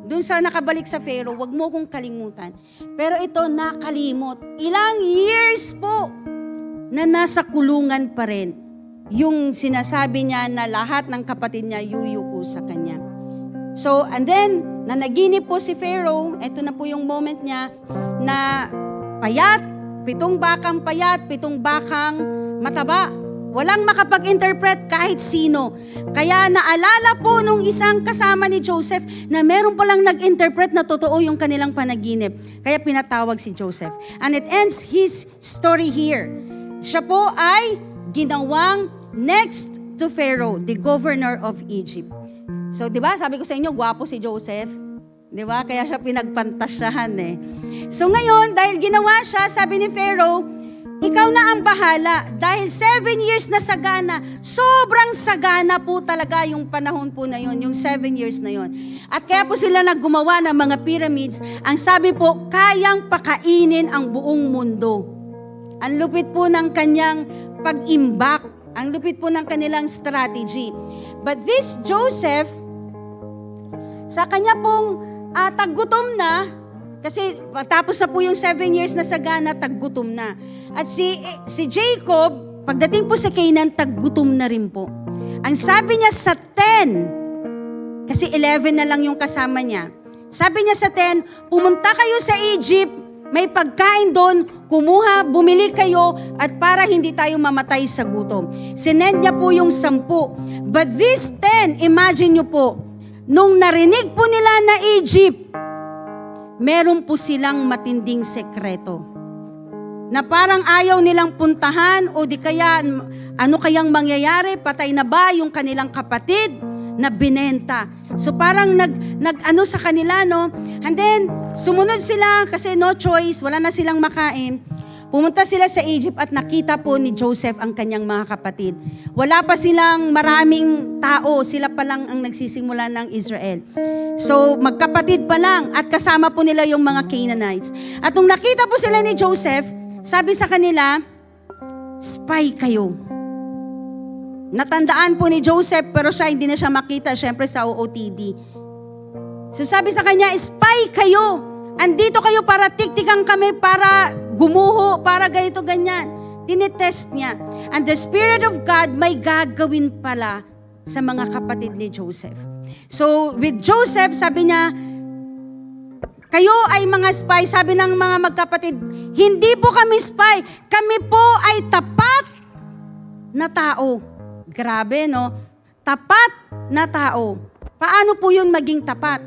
doon sa nakabalik sa Pharaoh, wag mo akong kalimutan. Pero ito, nakalimot. Ilang years po na nasa kulungan pa rin yung sinasabi niya na lahat ng kapatid niya yuyuko sa kanya. So, and then, nanaginip po si Pharaoh, ito na po yung moment niya, na payat, 7 bakang payat, 7 bakang mataba. Walang makapag-interpret kahit sino. Kaya naalala po nung isang kasama ni Joseph na meron palang nag-interpret na totoo yung kanilang panaginip. Kaya pinatawag si Joseph. And it ends his story here. Siya po ay ginawang next to Pharaoh, the governor of Egypt. So, di ba, sabi ko sa inyo, gwapo si Joseph. Di ba? Kaya siya pinagpantasyahan So ngayon, dahil ginawa siya, sabi ni Pharaoh, ikaw na ang bahala. Dahil 7 years na sagana, sobrang sagana po talaga yung panahon po na yon, yung 7 years na yon. At kaya po sila naggumawa ng mga pyramids. Ang sabi po, kayang pakainin ang buong mundo. Ang lupit po ng kanyang pag-imbak. Ang lupit po ng kanilang strategy. But this Joseph, sa kanya pong taggutom na, kasi tapos na po yung 7 years na sagana, taggutom na. At si Jacob, pagdating po sa Canaan, taggutom na rin po. Ang sabi niya sa 10, kasi 11 na lang yung kasama niya. Sabi niya sa 10, pumunta kayo sa Egypt, may pagkain doon, bumili kayo, at para hindi tayo mamatay sa gutom. Sinend niya po yung 10. But this 10, imagine nyo po, nung narinig po nila na Egypt, meron po silang matinding sekreto. Na parang ayaw nilang puntahan o di kaya ano kayang mangyayari, patay na ba yung kanilang kapatid na binenta. So parang nag-ano sa kanila, no? And then, sumunod sila kasi no choice, wala na silang makain. Pumunta sila sa Egypt at nakita po ni Joseph ang kanyang mga kapatid. Wala pa silang maraming tao, sila pa lang ang nagsisimula ng Israel. So magkapatid pa lang at kasama po nila yung mga Canaanites. At nung nakita po sila ni Joseph, sabi sa kanila, spy kayo. Natandaan po ni Joseph pero siya hindi na siya makita, syempre sa OOTD. So sabi sa kanya, spy kayo. Andito kayo para tiktikan kami, para gumuho, para ganito, ganyan. Tinitest niya. And the Spirit of God may gagawin pala sa mga kapatid ni Joseph. So with Joseph, sabi niya, kayo ay mga spy. Sabi ng mga magkapatid, hindi po kami spy. Kami po ay tapat na tao. Grabe, no? Tapat na tao. Paano po yun maging tapat?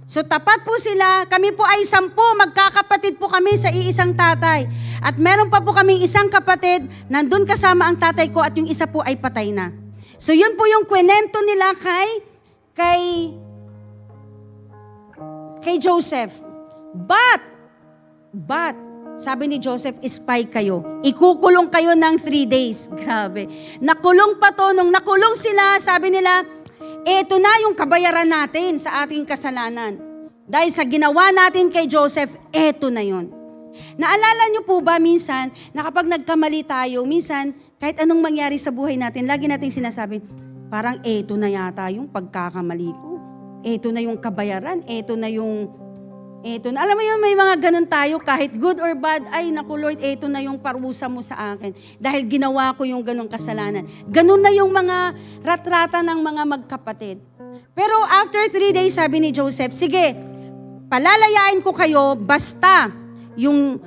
So tapat po sila, kami po ay 10, magkakapatid po kami sa iisang tatay. At meron pa po kaming isang kapatid, nandun kasama ang tatay ko at yung isa po ay patay na. So yun po yung kwento nila kay Joseph. But, sabi ni Joseph, spy kayo. Ikukulong kayo ng 3 days. Grabe. Nakulong pa to. Nung nakulong sila, sabi nila, eto na yung kabayaran natin sa ating kasalanan. Dahil sa ginawa natin kay Joseph, eto na yun. Naalala niyo po ba minsan, na kapag nagkamali tayo, minsan, kahit anong mangyari sa buhay natin, lagi natin sinasabi, parang eto na yata yung pagkakamali ko. Eto na yung kabayaran, eto na. Alam mo yun, may mga ganun tayo, kahit good or bad, ay naku Lord, eto na yung parusa mo sa akin. Dahil ginawa ko yung ganung kasalanan. Ganun na yung mga ratrata ng mga magkapatid. Pero after 3 days, sabi ni Joseph, sige, palalayain ko kayo, basta yung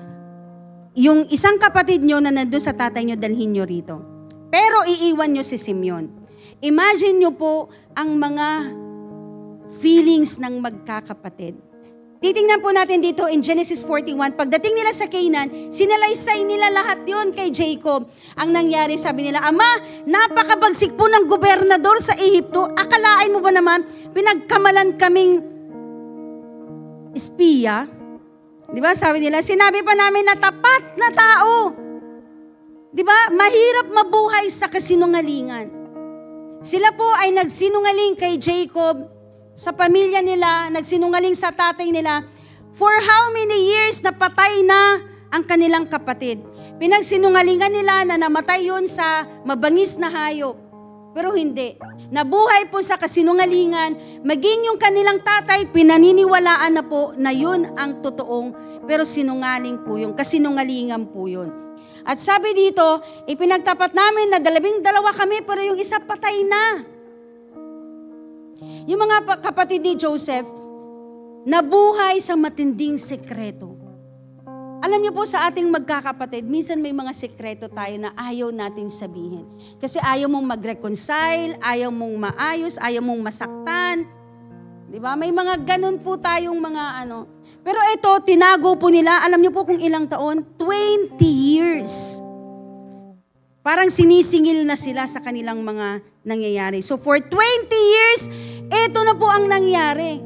yung isang kapatid nyo na nandun sa tatay nyo, dalhin nyo rito. Pero iiwan nyo si Simeon. Imagine nyo po ang mga feelings ng magkakapatid. Titingnan po natin dito in Genesis 41, pagdating nila sa Canaan, sinalaysay nila lahat yon kay Jacob. Ang nangyari, sabi nila, Ama, napakabagsik po ng gobernador sa Ehipto. Akalain mo ba naman, pinagkamalan kaming espiya? Di ba? Sabi nila, sinabi pa namin na tapat na tao. Di ba? Mahirap mabuhay sa kasinungalingan. Sila po ay nagsinungaling kay Jacob, sa pamilya nila, nagsinungaling sa tatay nila. For how many years na patay na ang kanilang kapatid? Pinagsinungalingan nila na namatay yun sa mabangis na hayop. Pero hindi. Nabuhay po sa kasinungalingan, maging yung kanilang tatay, pinaniniwalaan na po na yun ang totoong, pero sinungaling po yun, kasinungalingan po yun. At sabi dito, ipinagtapat namin na 12 kami, pero yung isa patay na. Yung mga kapatid ni Joseph, nabuhay sa matinding sekreto. Alam niyo po sa ating magkakapatid, minsan may mga sekreto tayo na ayaw natin sabihin. Kasi ayaw mong mag-reconcile, ayaw mong maayos, ayaw mong masaktan. Di ba? May mga ganun po tayong mga ano. Pero ito, tinago po nila, alam niyo po kung ilang taon? 20 years. Parang sinisingil na sila sa kanilang mga nangyayari. So for 20 years, ito na po ang nangyari.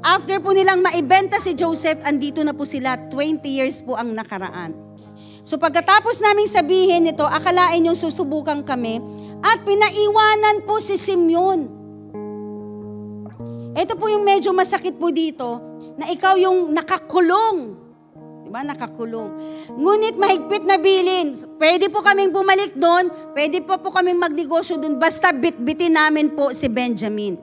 After po nilang maibenta si Joseph, andito na po sila, 20 years po ang nakaraan. So pagkatapos naming sabihin ito, akalain yung susubukan kami, at pinaiwanan po si Simeon. Ito po yung medyo masakit po dito, na ikaw yung nakakulong. Diba? Nakakulong. Ngunit mahigpit na bilin, pwede po kaming bumalik doon, pwede po kaming magnegosyo doon, basta bitbitin namin po si Benjamin.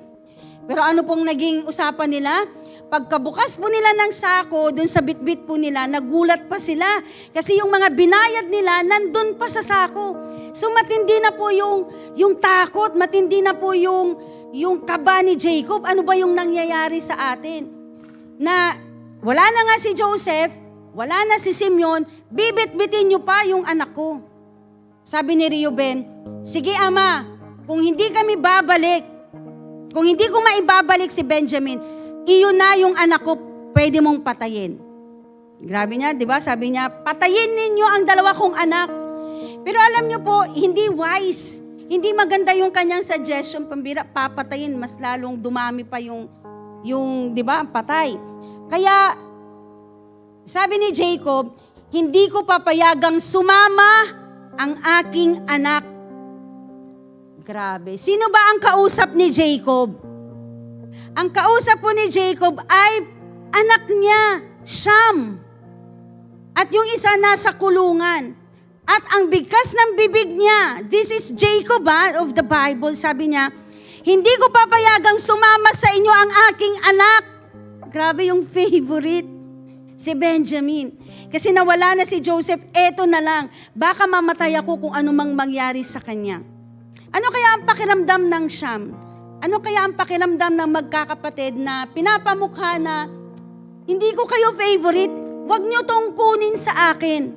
Pero ano pong naging usapan nila? Pagkabukas po nila ng sako, doon sa bitbit po nila, nagulat pa sila. Kasi yung mga binayad nila, nandun pa sa sako. So matindi na po yung takot, matindi na po yung kaba ni Jacob. Ano ba yung nangyayari sa atin? Na wala na nga si Joseph, wala na si Simeon, bibit-bitin niyo pa yung anak ko. Sabi ni Reuben, sige ama, kung hindi kami babalik, kung hindi ko maibabalik si Benjamin, iyon na yung anak ko, pwede mong patayin. Grabe niya, di ba? Sabi niya, patayin ninyo ang 2 kong anak. Pero alam niyo po, hindi wise. Hindi maganda yung kanyang suggestion, pambira, papatayin, mas lalong dumami pa yung di ba, patay. Kaya, sabi ni Jacob, hindi ko papayagang sumama ang aking anak. Grabe. Sino ba ang kausap ni Jacob? Ang kausap po ni Jacob ay anak niya, Siyam. At yung isa nasa kulungan. At ang bigkas ng bibig niya, this is Jacob of the Bible, sabi niya, hindi ko papayagang sumama sa inyo ang aking anak. Grabe yung favorite, si Benjamin. Kasi nawala na si Joseph, eto na lang, baka mamatay ako kung ano mang mangyari sa kanya. Ano kaya ang pakiramdam ng Siyam? Ano kaya ang pakiramdam ng magkakapatid na pinapamukha na hindi ko kayo favorite, wag nyo tong kunin sa akin?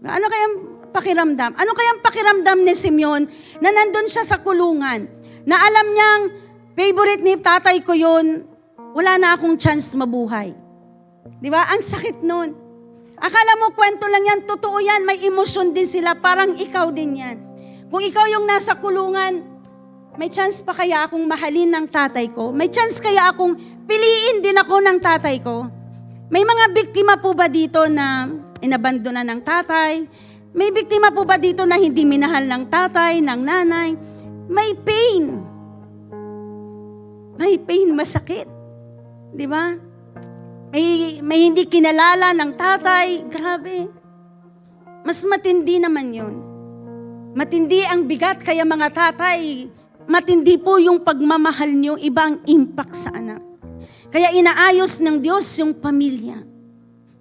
Ano kaya ang pakiramdam? Ano kaya ang pakiramdam ni Simeon na nandun siya sa kulungan? Na alam niyang favorite ni tatay ko yun, wala na akong chance mabuhay. Di ba? Ang sakit nun. Akala mo kwento lang yan, totoo yan, may emosyon din sila, parang ikaw din yan. Kung ikaw yung nasa kulungan, may chance pa kaya akong mahalin ng tatay ko? May chance kaya akong piliin din ako ng tatay ko? May mga biktima po ba dito na inabandonan ng tatay? May biktima po ba dito na hindi minahal ng tatay, ng nanay? May pain. May pain, masakit. Di ba? May hindi kinalala ng tatay. Grabe. Mas matindi naman yun. Matindi ang bigat, kaya mga tatay, matindi po yung pagmamahal niyo, ibang impact sa anak. Kaya inaayos ng Diyos yung pamilya.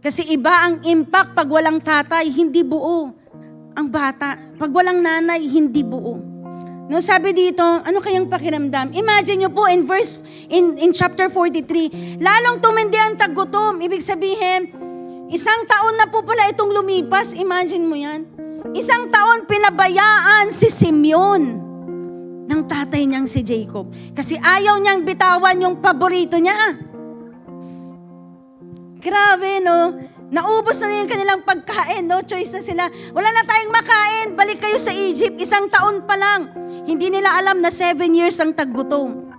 Kasi iba ang impact pag walang tatay, hindi buo ang bata. Pag walang nanay, hindi buo. No, sabi dito, ano kayang pakiramdam? Imagine nyo po in chapter 43, lalong tumindi ang taggutom. Ibig sabihin, Isang taon na po pala itong lumipas. Imagine mo yan. Isang taon pinabayaan si Simeon ng tatay niyang si Jacob. Kasi ayaw niyang bitawan yung paborito niya. Grabe, no? Naubos na yung kanilang pagkain, no? Choice na sila. Wala na tayong makain, balik kayo sa Egypt. Isang taon pa lang. Hindi nila alam na 7 years ang taggutom.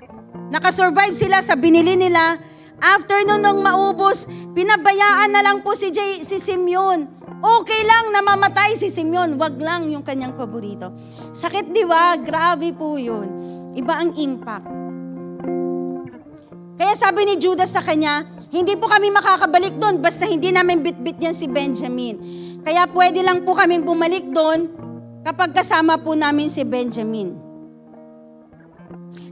Nakasurvive sila sa binili nila. After nun nung maubos, pinabayaan na lang po si Simeon. Okay lang na mamatay si Simeon, wag lang yung kanyang paborito. Sakit, di ba? Grabe po yun. Iba ang impact. Kaya sabi ni Judas sa kanya, hindi po kami makakabalik doon basta hindi namin bitbit yan si Benjamin. Kaya pwede lang po kaming bumalik doon kapag kasama po namin si Benjamin.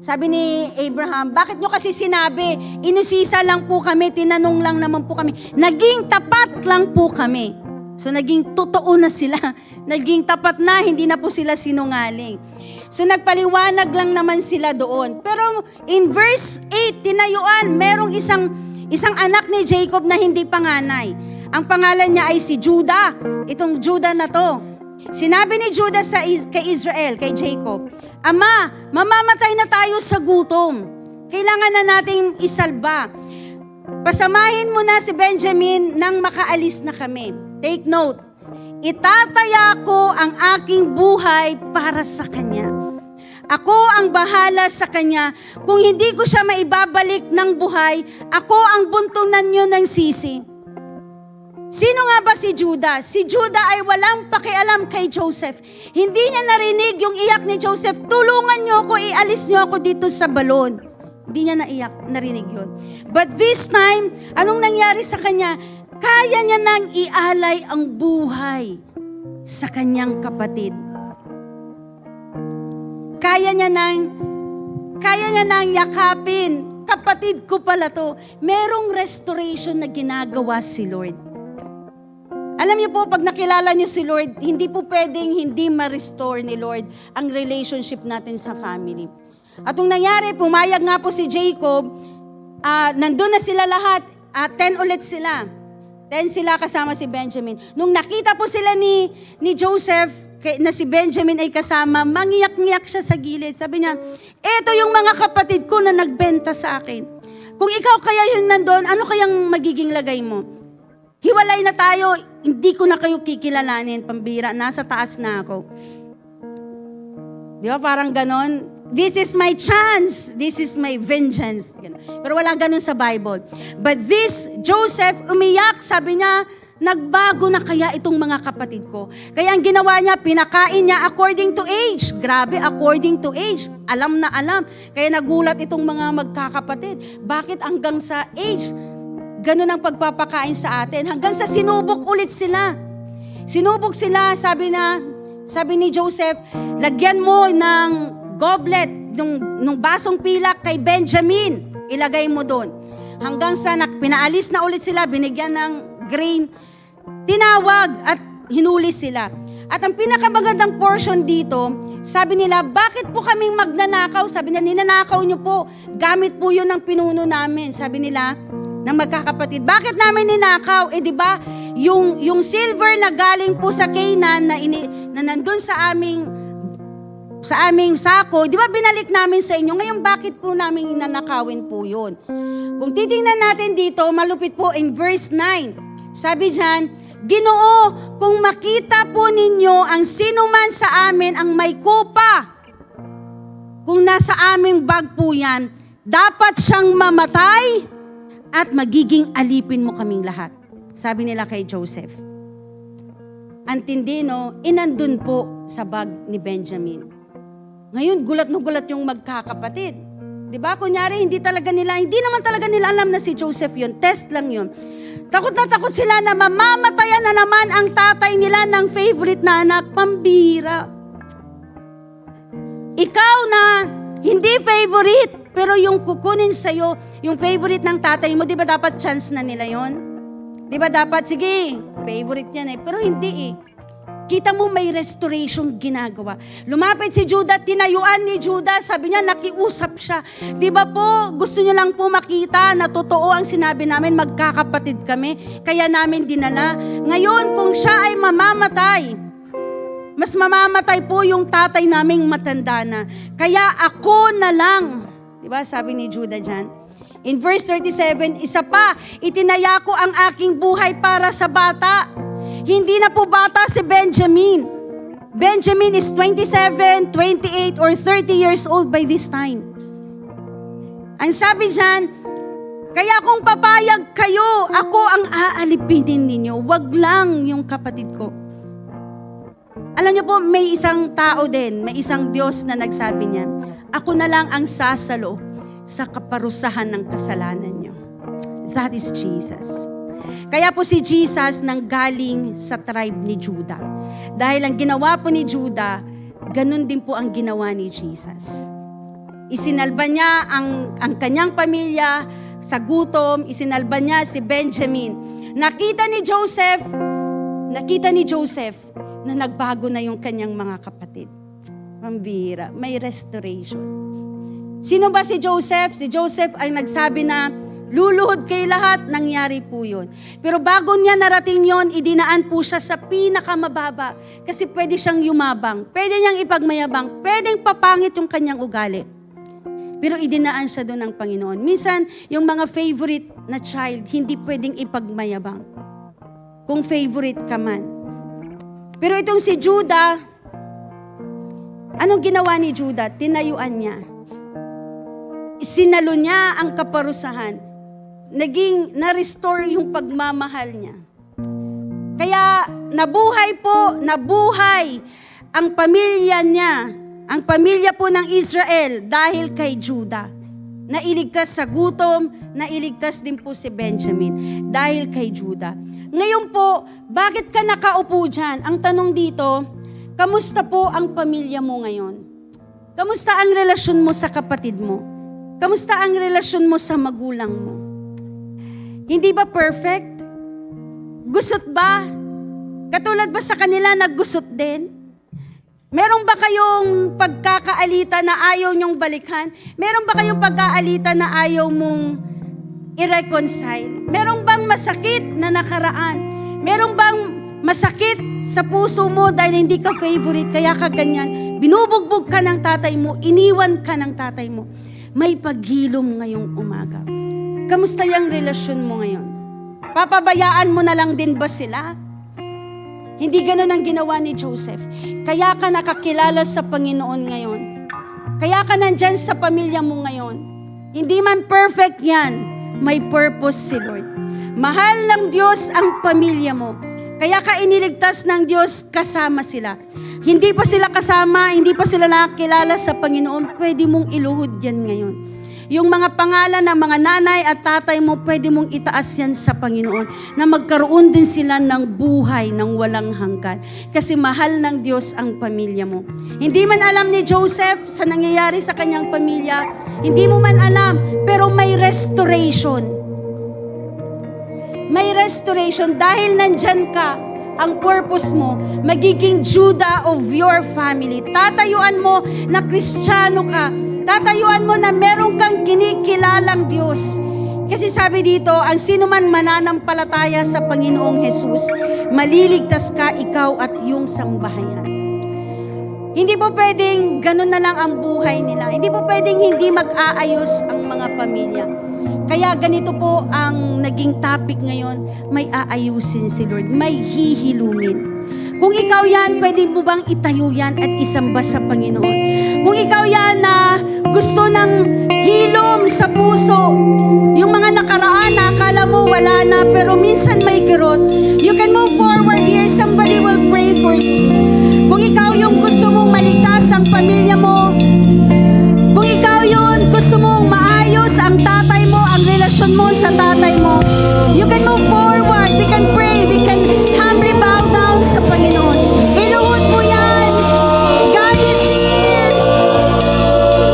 Sabi ni Abraham, bakit nyo kasi sinabi, inusisa lang po kami, tinanong lang naman po kami. Naging tapat lang po kami. So naging totoo na sila. Naging tapat na, hindi na po sila sinungaling. So nagpaliwanag lang naman sila doon. Pero in verse 8, tinayuan, merong isang anak ni Jacob na hindi panganay. Ang pangalan niya ay si Judah. Itong Judah na to. Sinabi ni Judah kay Israel, kay Jacob, Ama, mamamatay na tayo sa gutom. Kailangan na nating isalba. Pasamahin mo na si Benjamin nang makaalis na kami. Take note, itataya ko ang aking buhay para sa kanya. Ako ang bahala sa kanya. Kung hindi ko siya maibabalik ng buhay, ako ang buntunan niyo ng sisi. Sino nga ba si Judah? Si Judah ay walang pakialam kay Joseph. Hindi niya narinig yung iyak ni Joseph, tulungan niyo ako, ialis niyo ako dito sa balon. Hindi niya narinig yun. But this time, anong nangyari sa kanya? Kaya niya nang ialay ang buhay sa kanyang kapatid. Kaya niya nang yakapin. Kapatid ko pala to. Merong restoration na ginagawa si Lord. Alam niyo po, pag nakilala niyo si Lord, hindi po pwedeng hindi ma-restore ni Lord ang relationship natin sa family. At nung nangyari, pumayag nga po si Jacob, nandun na sila lahat, 10 ulit sila. 10 sila kasama si Benjamin. Nung nakita po sila ni Joseph, na si Benjamin ay kasama, mangiyak-ngiyak siya sa gilid. Sabi niya, eto yung mga kapatid ko na nagbenta sa akin. Kung ikaw kaya yun nandun, ano kayang magiging lagay mo? Hiwalay na tayo, hindi ko na kayo kikilalanin, pambira, nasa taas na ako. Di ba, parang ganon? This is my chance, this is my vengeance. Pero walang ganon sa Bible. But this, Joseph, umiyak, sabi niya, nagbago na kaya itong mga kapatid ko. Kaya ang ginawa niya, pinakain niya according to age. Grabe, according to age. Alam na alam. Kaya nagulat itong mga magkakapatid. Bakit hanggang sa age? Ganun ang pagpapakain sa atin. Hanggang sa sinubok ulit sila. Sinubok sila, sabi ni Joseph, lagyan mo ng goblet, nung basong pilak kay Benjamin, ilagay mo doon. Hanggang sa pinaalis na ulit sila, binigyan ng grain, tinawag at hinuli sila. At ang pinakamagandang portion dito, sabi nila, bakit po kaming magnanakaw? Sabi nila, ninanakaw nyo po. Gamit po yun ng pinuno namin. Sabi nila, ng magkakapatid. Bakit namin ninakaw? Di ba, yung silver na galing po sa Canaan na nandun sa aming sako, di ba binalik namin sa inyo? Ngayon, bakit po namin nanakawin po yun? Kung titingnan natin dito, malupit po in verse 9. Sabi dyan, Ginoo, kung makita po ninyo ang sinuman sa amin ang may kupa, kung nasa aming bag po yan, dapat siyang mamatay at magiging alipin mo kaming lahat. Sabi nila kay Joseph. Antindi, no? Inandun po sa bag ni Benjamin. Ngayon, gulat na gulat yung magkakapatid. Diba? Kunyari, hindi naman talaga nila alam na si Joseph yun. Test lang yun. Takot na takot sila na mamamatayan na naman ang tatay nila ng favorite na anak, pambira. Ikaw na hindi favorite, pero yung kukunin sa'yo, yung favorite ng tatay mo, di ba dapat chance na nila yon? Di ba dapat, sige, favorite yan eh. Pero hindi eh. Kita mo may restoration ginagawa. Lumapit si Judah, tinayuan ni Judah, sabi niya, nakiusap siya. Di ba po, gusto niyo lang po makita na totoo ang sinabi namin, magkakapatid kami, kaya namin dinala. Ngayon, kung siya ay mamamatay, mas mamamatay po yung tatay naming matanda na. Kaya ako na lang. Di ba, sabi ni Judah dyan. In verse 37, isa pa, itinaya ko ang aking buhay para sa bata. Hindi na po bata si Benjamin. Benjamin is 27, 28, or 30 years old by this time. Ang sabi dyan, kaya kung papayag kayo, ako ang aalipinin ninyo. Wag lang yung kapatid ko. Alam niyo po, may isang tao din, may isang Diyos na nagsabi niya, ako na lang ang sasalo sa kaparusahan ng kasalanan niyo. That is Jesus. Kaya po si Jesus nanggaling sa tribe ni Judah. Dahil ang ginawa po ni Judah, ganun din po ang ginawa ni Jesus. Isinalba niya ang kanyang pamilya sa gutom, isinalba niya si Benjamin. Nakita ni Joseph na nagbago na yung kanyang mga kapatid. Pambira, may restoration. Sino ba si Joseph? Si Joseph ay nagsabi na, luluhod kayo lahat, nangyari po yun. Pero bago niya narating yon, idinaan po siya sa pinakamababa. Kasi pwede siyang yumabang, pwede niyang ipagmayabang, pwedeng papangit yung kanyang ugali. Pero idinaan siya doon ng Panginoon. Minsan, yung mga favorite na child, hindi pwedeng ipagmayabang. Kung favorite ka man. Pero itong si Judah, anong ginawa ni Judah? Tinayuan niya. Sinalo niya ang kaparusahan. Na-restore yung pagmamahal niya. Kaya nabuhay ang pamilya niya, ang pamilya po ng Israel dahil kay Judah. Nailigtas sa gutom, nailigtas din po si Benjamin dahil kay Judah. Ngayon po, bakit ka nakaupo dyan? Ang tanong dito, kamusta po ang pamilya mo ngayon? Kamusta ang relasyon mo sa kapatid mo? Kamusta ang relasyon mo sa magulang mo? Hindi ba perfect? Gusot ba? Katulad ba sa kanila naggusot din? Meron ba kayong pagkakaalita na ayaw nyong balikan? Meron ba kayong pagkaalita na ayaw mong i-reconcile? Meron bang masakit na nakaraan? Meron bang masakit sa puso mo dahil hindi ka favorite, kaya ka ganyan? Binubugbog ka ng tatay mo, iniwan ka ng tatay mo. May paghilom ngayong umaga. Kamusta yung relasyon mo ngayon? Papabayaan mo na lang din ba sila? Hindi ganun ang ginawa ni Joseph. Kaya ka nakakilala sa Panginoon ngayon. Kaya ka nandyan sa pamilya mo ngayon. Hindi man perfect yan, may purpose si Lord. Mahal ng Diyos ang pamilya mo. Kaya ka iniligtas ng Diyos, kasama sila. Hindi pa sila kasama, hindi pa sila nakakilala sa Panginoon, pwede mong iluhod yan ngayon. Yung mga pangalan ng mga nanay at tatay mo, pwede mong itaas yan sa Panginoon na magkaroon din sila ng buhay ng walang hanggan. Kasi mahal ng Diyos ang pamilya mo. Hindi man alam ni Joseph sa nangyayari sa kanyang pamilya, hindi mo man alam, pero may restoration. May restoration dahil nandyan ka, ang purpose mo, magiging Judah of your family. Tatayuan mo na Kristiyano ka. Tatayuan mo na meron kang kinikilalang Diyos. Kasi sabi dito, ang sino man mananampalataya sa Panginoong Jesus, maliligtas ka, ikaw at yung sambahayan. Hindi po pwedeng ganun na lang ang buhay nila. Hindi po pwedeng hindi mag-aayos ang mga pamilya. Kaya ganito po ang naging topic ngayon, may aayusin si Lord, may hihilumin. Kung ikaw yan, pwede mo bang itayo yan at isamba sa Panginoon? Kung ikaw yan na gusto ng hilom sa puso, yung mga nakaraan na akala mo wala na, pero minsan may kirot, you can move forward here, somebody will pray for you. Kung ikaw yung gusto mong maligtas ang pamilya mo, kung ikaw yun, gusto mong maayos ang tatay mo, ang relasyon mo sa tatay mo, you can move forward, we can pray, we can humbly bow down sa Panginoon. Iluhod mo yan. God is here.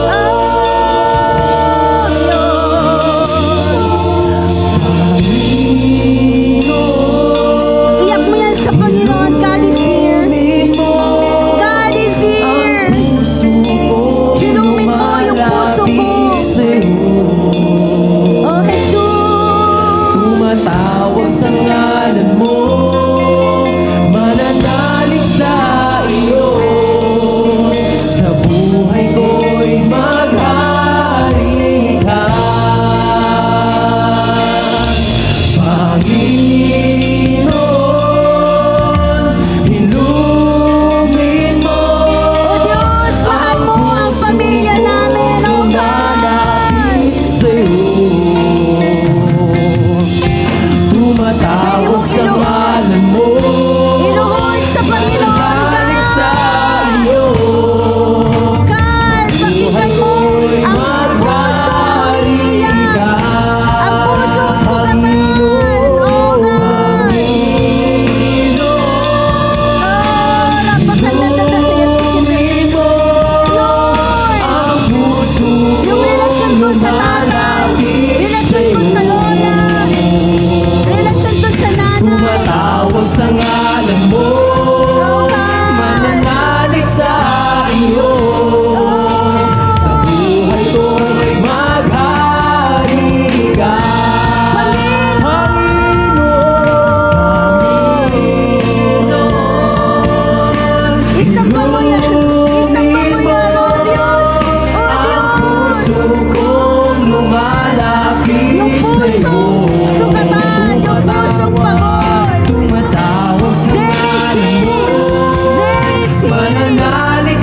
Oh, Diyos. Iyak mo yan sa Panginoon. God is here.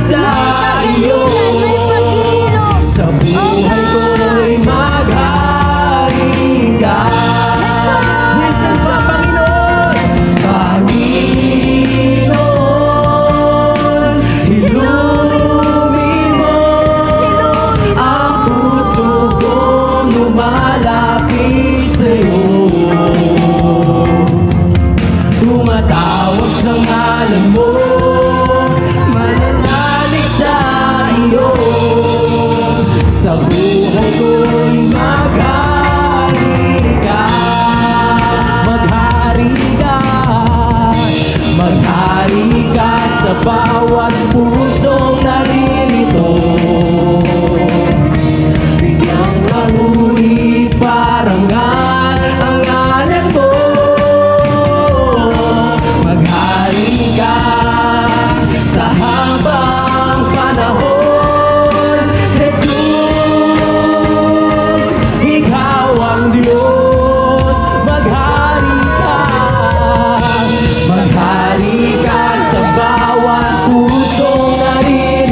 sa iyo. May pag-ibig. Sa buhay ko'y maghari ka. Jesus pa, Panginoon. Panginoon, ilumin mo ang puso kong lumalapit sa'yo. Tumatawag sa ngalan mo, mananalig sa iyo. Sa buhay ko'y maghari ka. Maghari ka. Maghari ka sa bawat pusong naririto. Bigyang mahuri parangal ang ngalan mo. Maghari ka sa habang panahon. Jesus, ikaw ang Diyos. Maghari ka. Maghari ka sa bawat pusong naririto.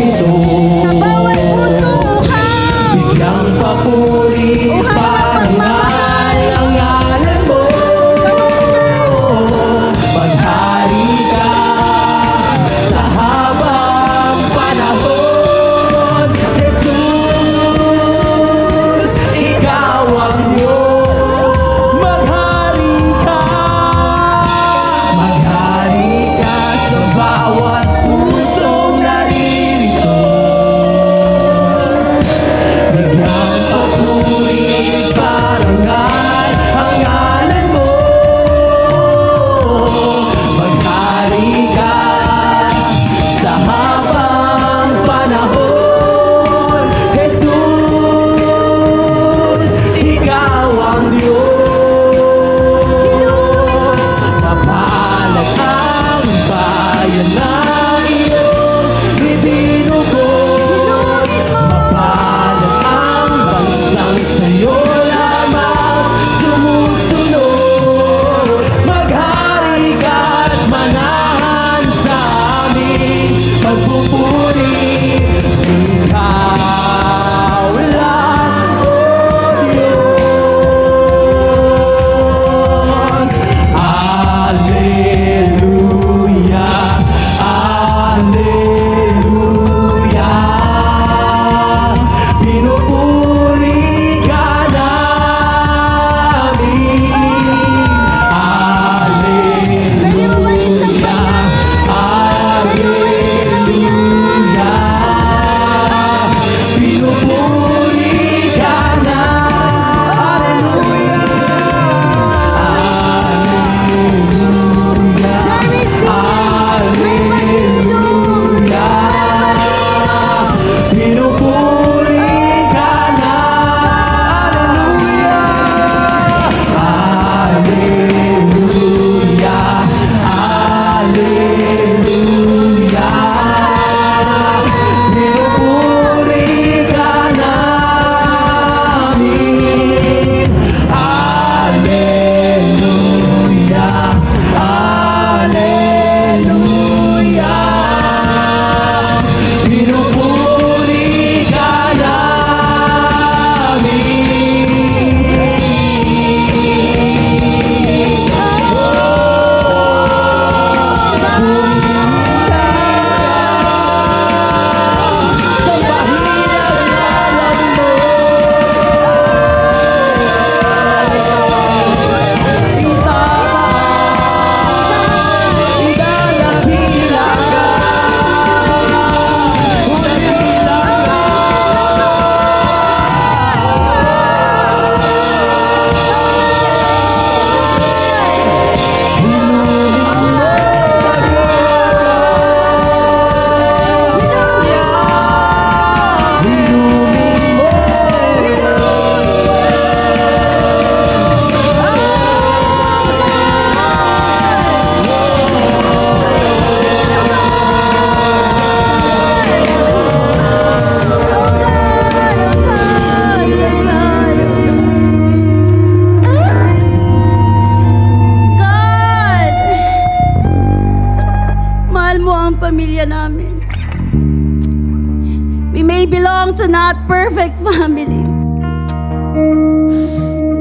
We may belong to not perfect family.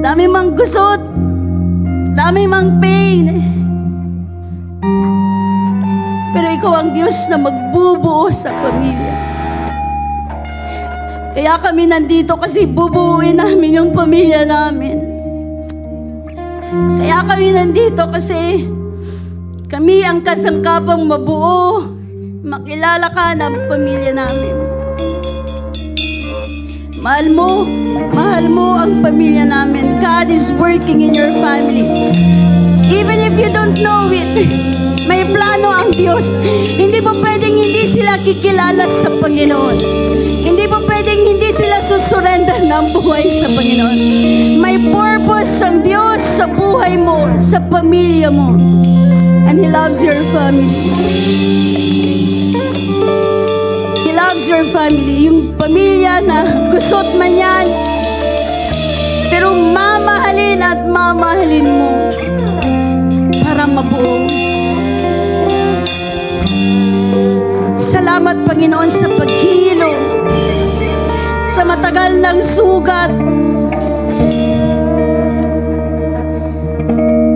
Dami mang gusot, dami mang pain. Pero ikaw ang Diyos na magbubuo sa pamilya. Kaya kami nandito kasi bubuuin namin yung pamilya namin. Kaya kami nandito kasi kami ang kasangkapang mabuo, makilala ka ng pamilya namin. Mahal mo ang pamilya namin. God is working in your family. Even if you don't know it, may plano ang Diyos. Hindi po pwedeng hindi sila kikilala sa Panginoon. Hindi po pwedeng hindi sila susurrender ng buhay sa Panginoon. May purpose ang Diyos sa buhay mo, sa pamilya mo. And He loves your family. He loves your family. Yung pamilya na gusot man yan, pero mamahalin at mamahalin mo para mabuo. Salamat, Panginoon, sa paghilo, sa matagal ng sugat.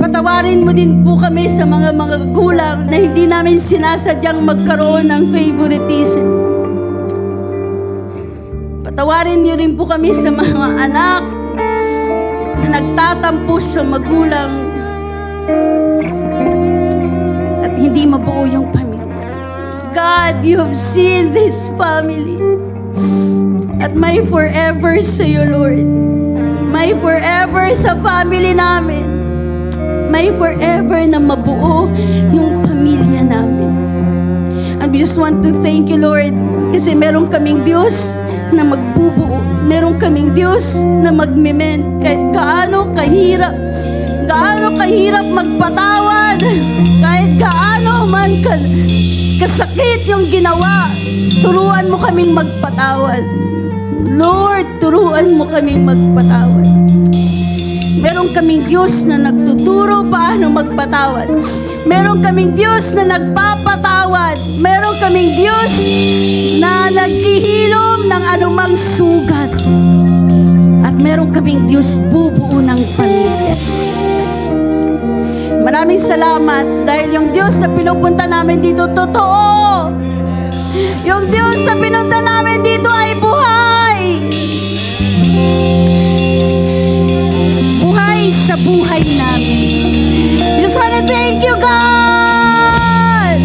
Patawarin mo din po kami sa mga gulang na hindi namin sinasadyang magkaroon ng favoritism. Patawarin niyo rin po kami sa mga anak na nagtatampo sa magulang at hindi mabuo yung pamilya. God, you have seen this family. At may forever sa iyo, Lord. May forever sa family namin. May forever na mabuo yung pamilya namin. And we just want to thank you, Lord, kasi meron kaming Diyos na magbubuo. Meron kaming Diyos na magmemend. Kahit gaano kahirap magpatawad, kahit gaano man kasakit yung ginawa, turuan mo kaming magpatawad. Lord, turuan mo kaming magpatawad. Meron kaming Diyos na nagtuturo paano magpatawad. Meron kaming Diyos na nagpapatawad. Meron kaming Diyos na naghihilom ng anumang sugat. At meron kaming Diyos bubuo ng pamilya. Maraming salamat dahil yung Diyos na pinupunta namin dito, totoo. Yung Diyos na pinunta namin dito ay buhay. Buhay sa buhay namin. We just wanna thank you, God.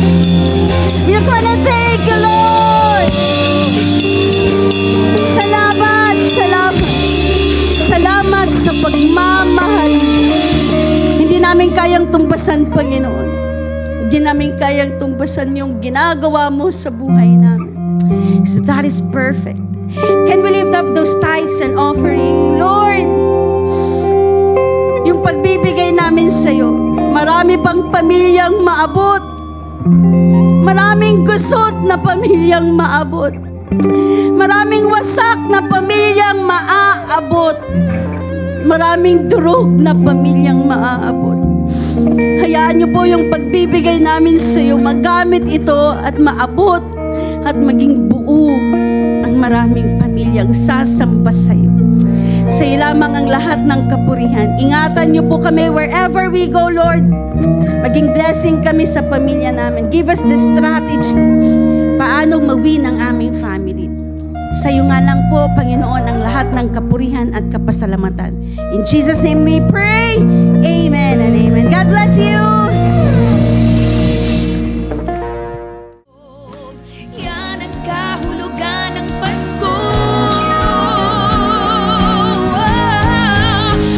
We just wanna thank you, Lord. Salamat, salamat. Salamat sa pagmamahal. Hindi namin kayang tumbasan, Panginoon. Hindi namin kayang tumbasan yung ginagawa mo sa buhay namin. So that is perfect. Can we lift up those tithes and offering? Lord, yung pagbibigay namin sa iyo, marami pang pamilyang maabot. Maraming gusot na pamilyang maabot. Maraming wasak na pamilyang maaabot. Maraming durog na pamilyang maaabot. Hayaan niyo po yung pagbibigay namin sa iyo, magamit ito at maabot at maging buo ang maraming pamilyang sasamba sa iyo. Sa iyo lamang ang lahat ng kapurihan. Ingatan niyo po kami wherever we go, Lord. Maging blessing kami sa pamilya namin. Give us the strategy paano mawin ang aming family. Sa iyo nga lang po, Panginoon, ang lahat ng kapurihan at kapasalamatan. In Jesus' name we pray. Amen and amen. God bless you. Yan ang kahulugan ng Pasko.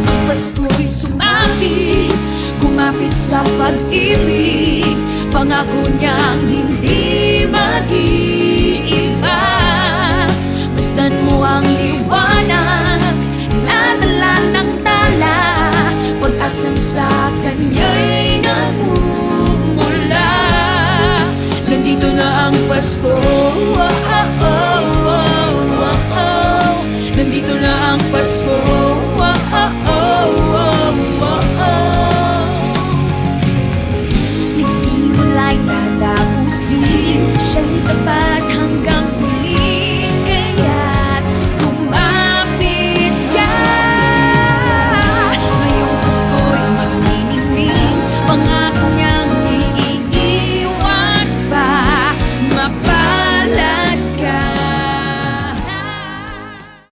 Ang Pasko'y sumapit, kumapit sa pag-ibig. Pangako niyang hindi mag-iiba. Basta't mo ang liwanag, nadala ng tala, pag-asang sa Kanya'y nagmumula. Nandito na ang Pasko.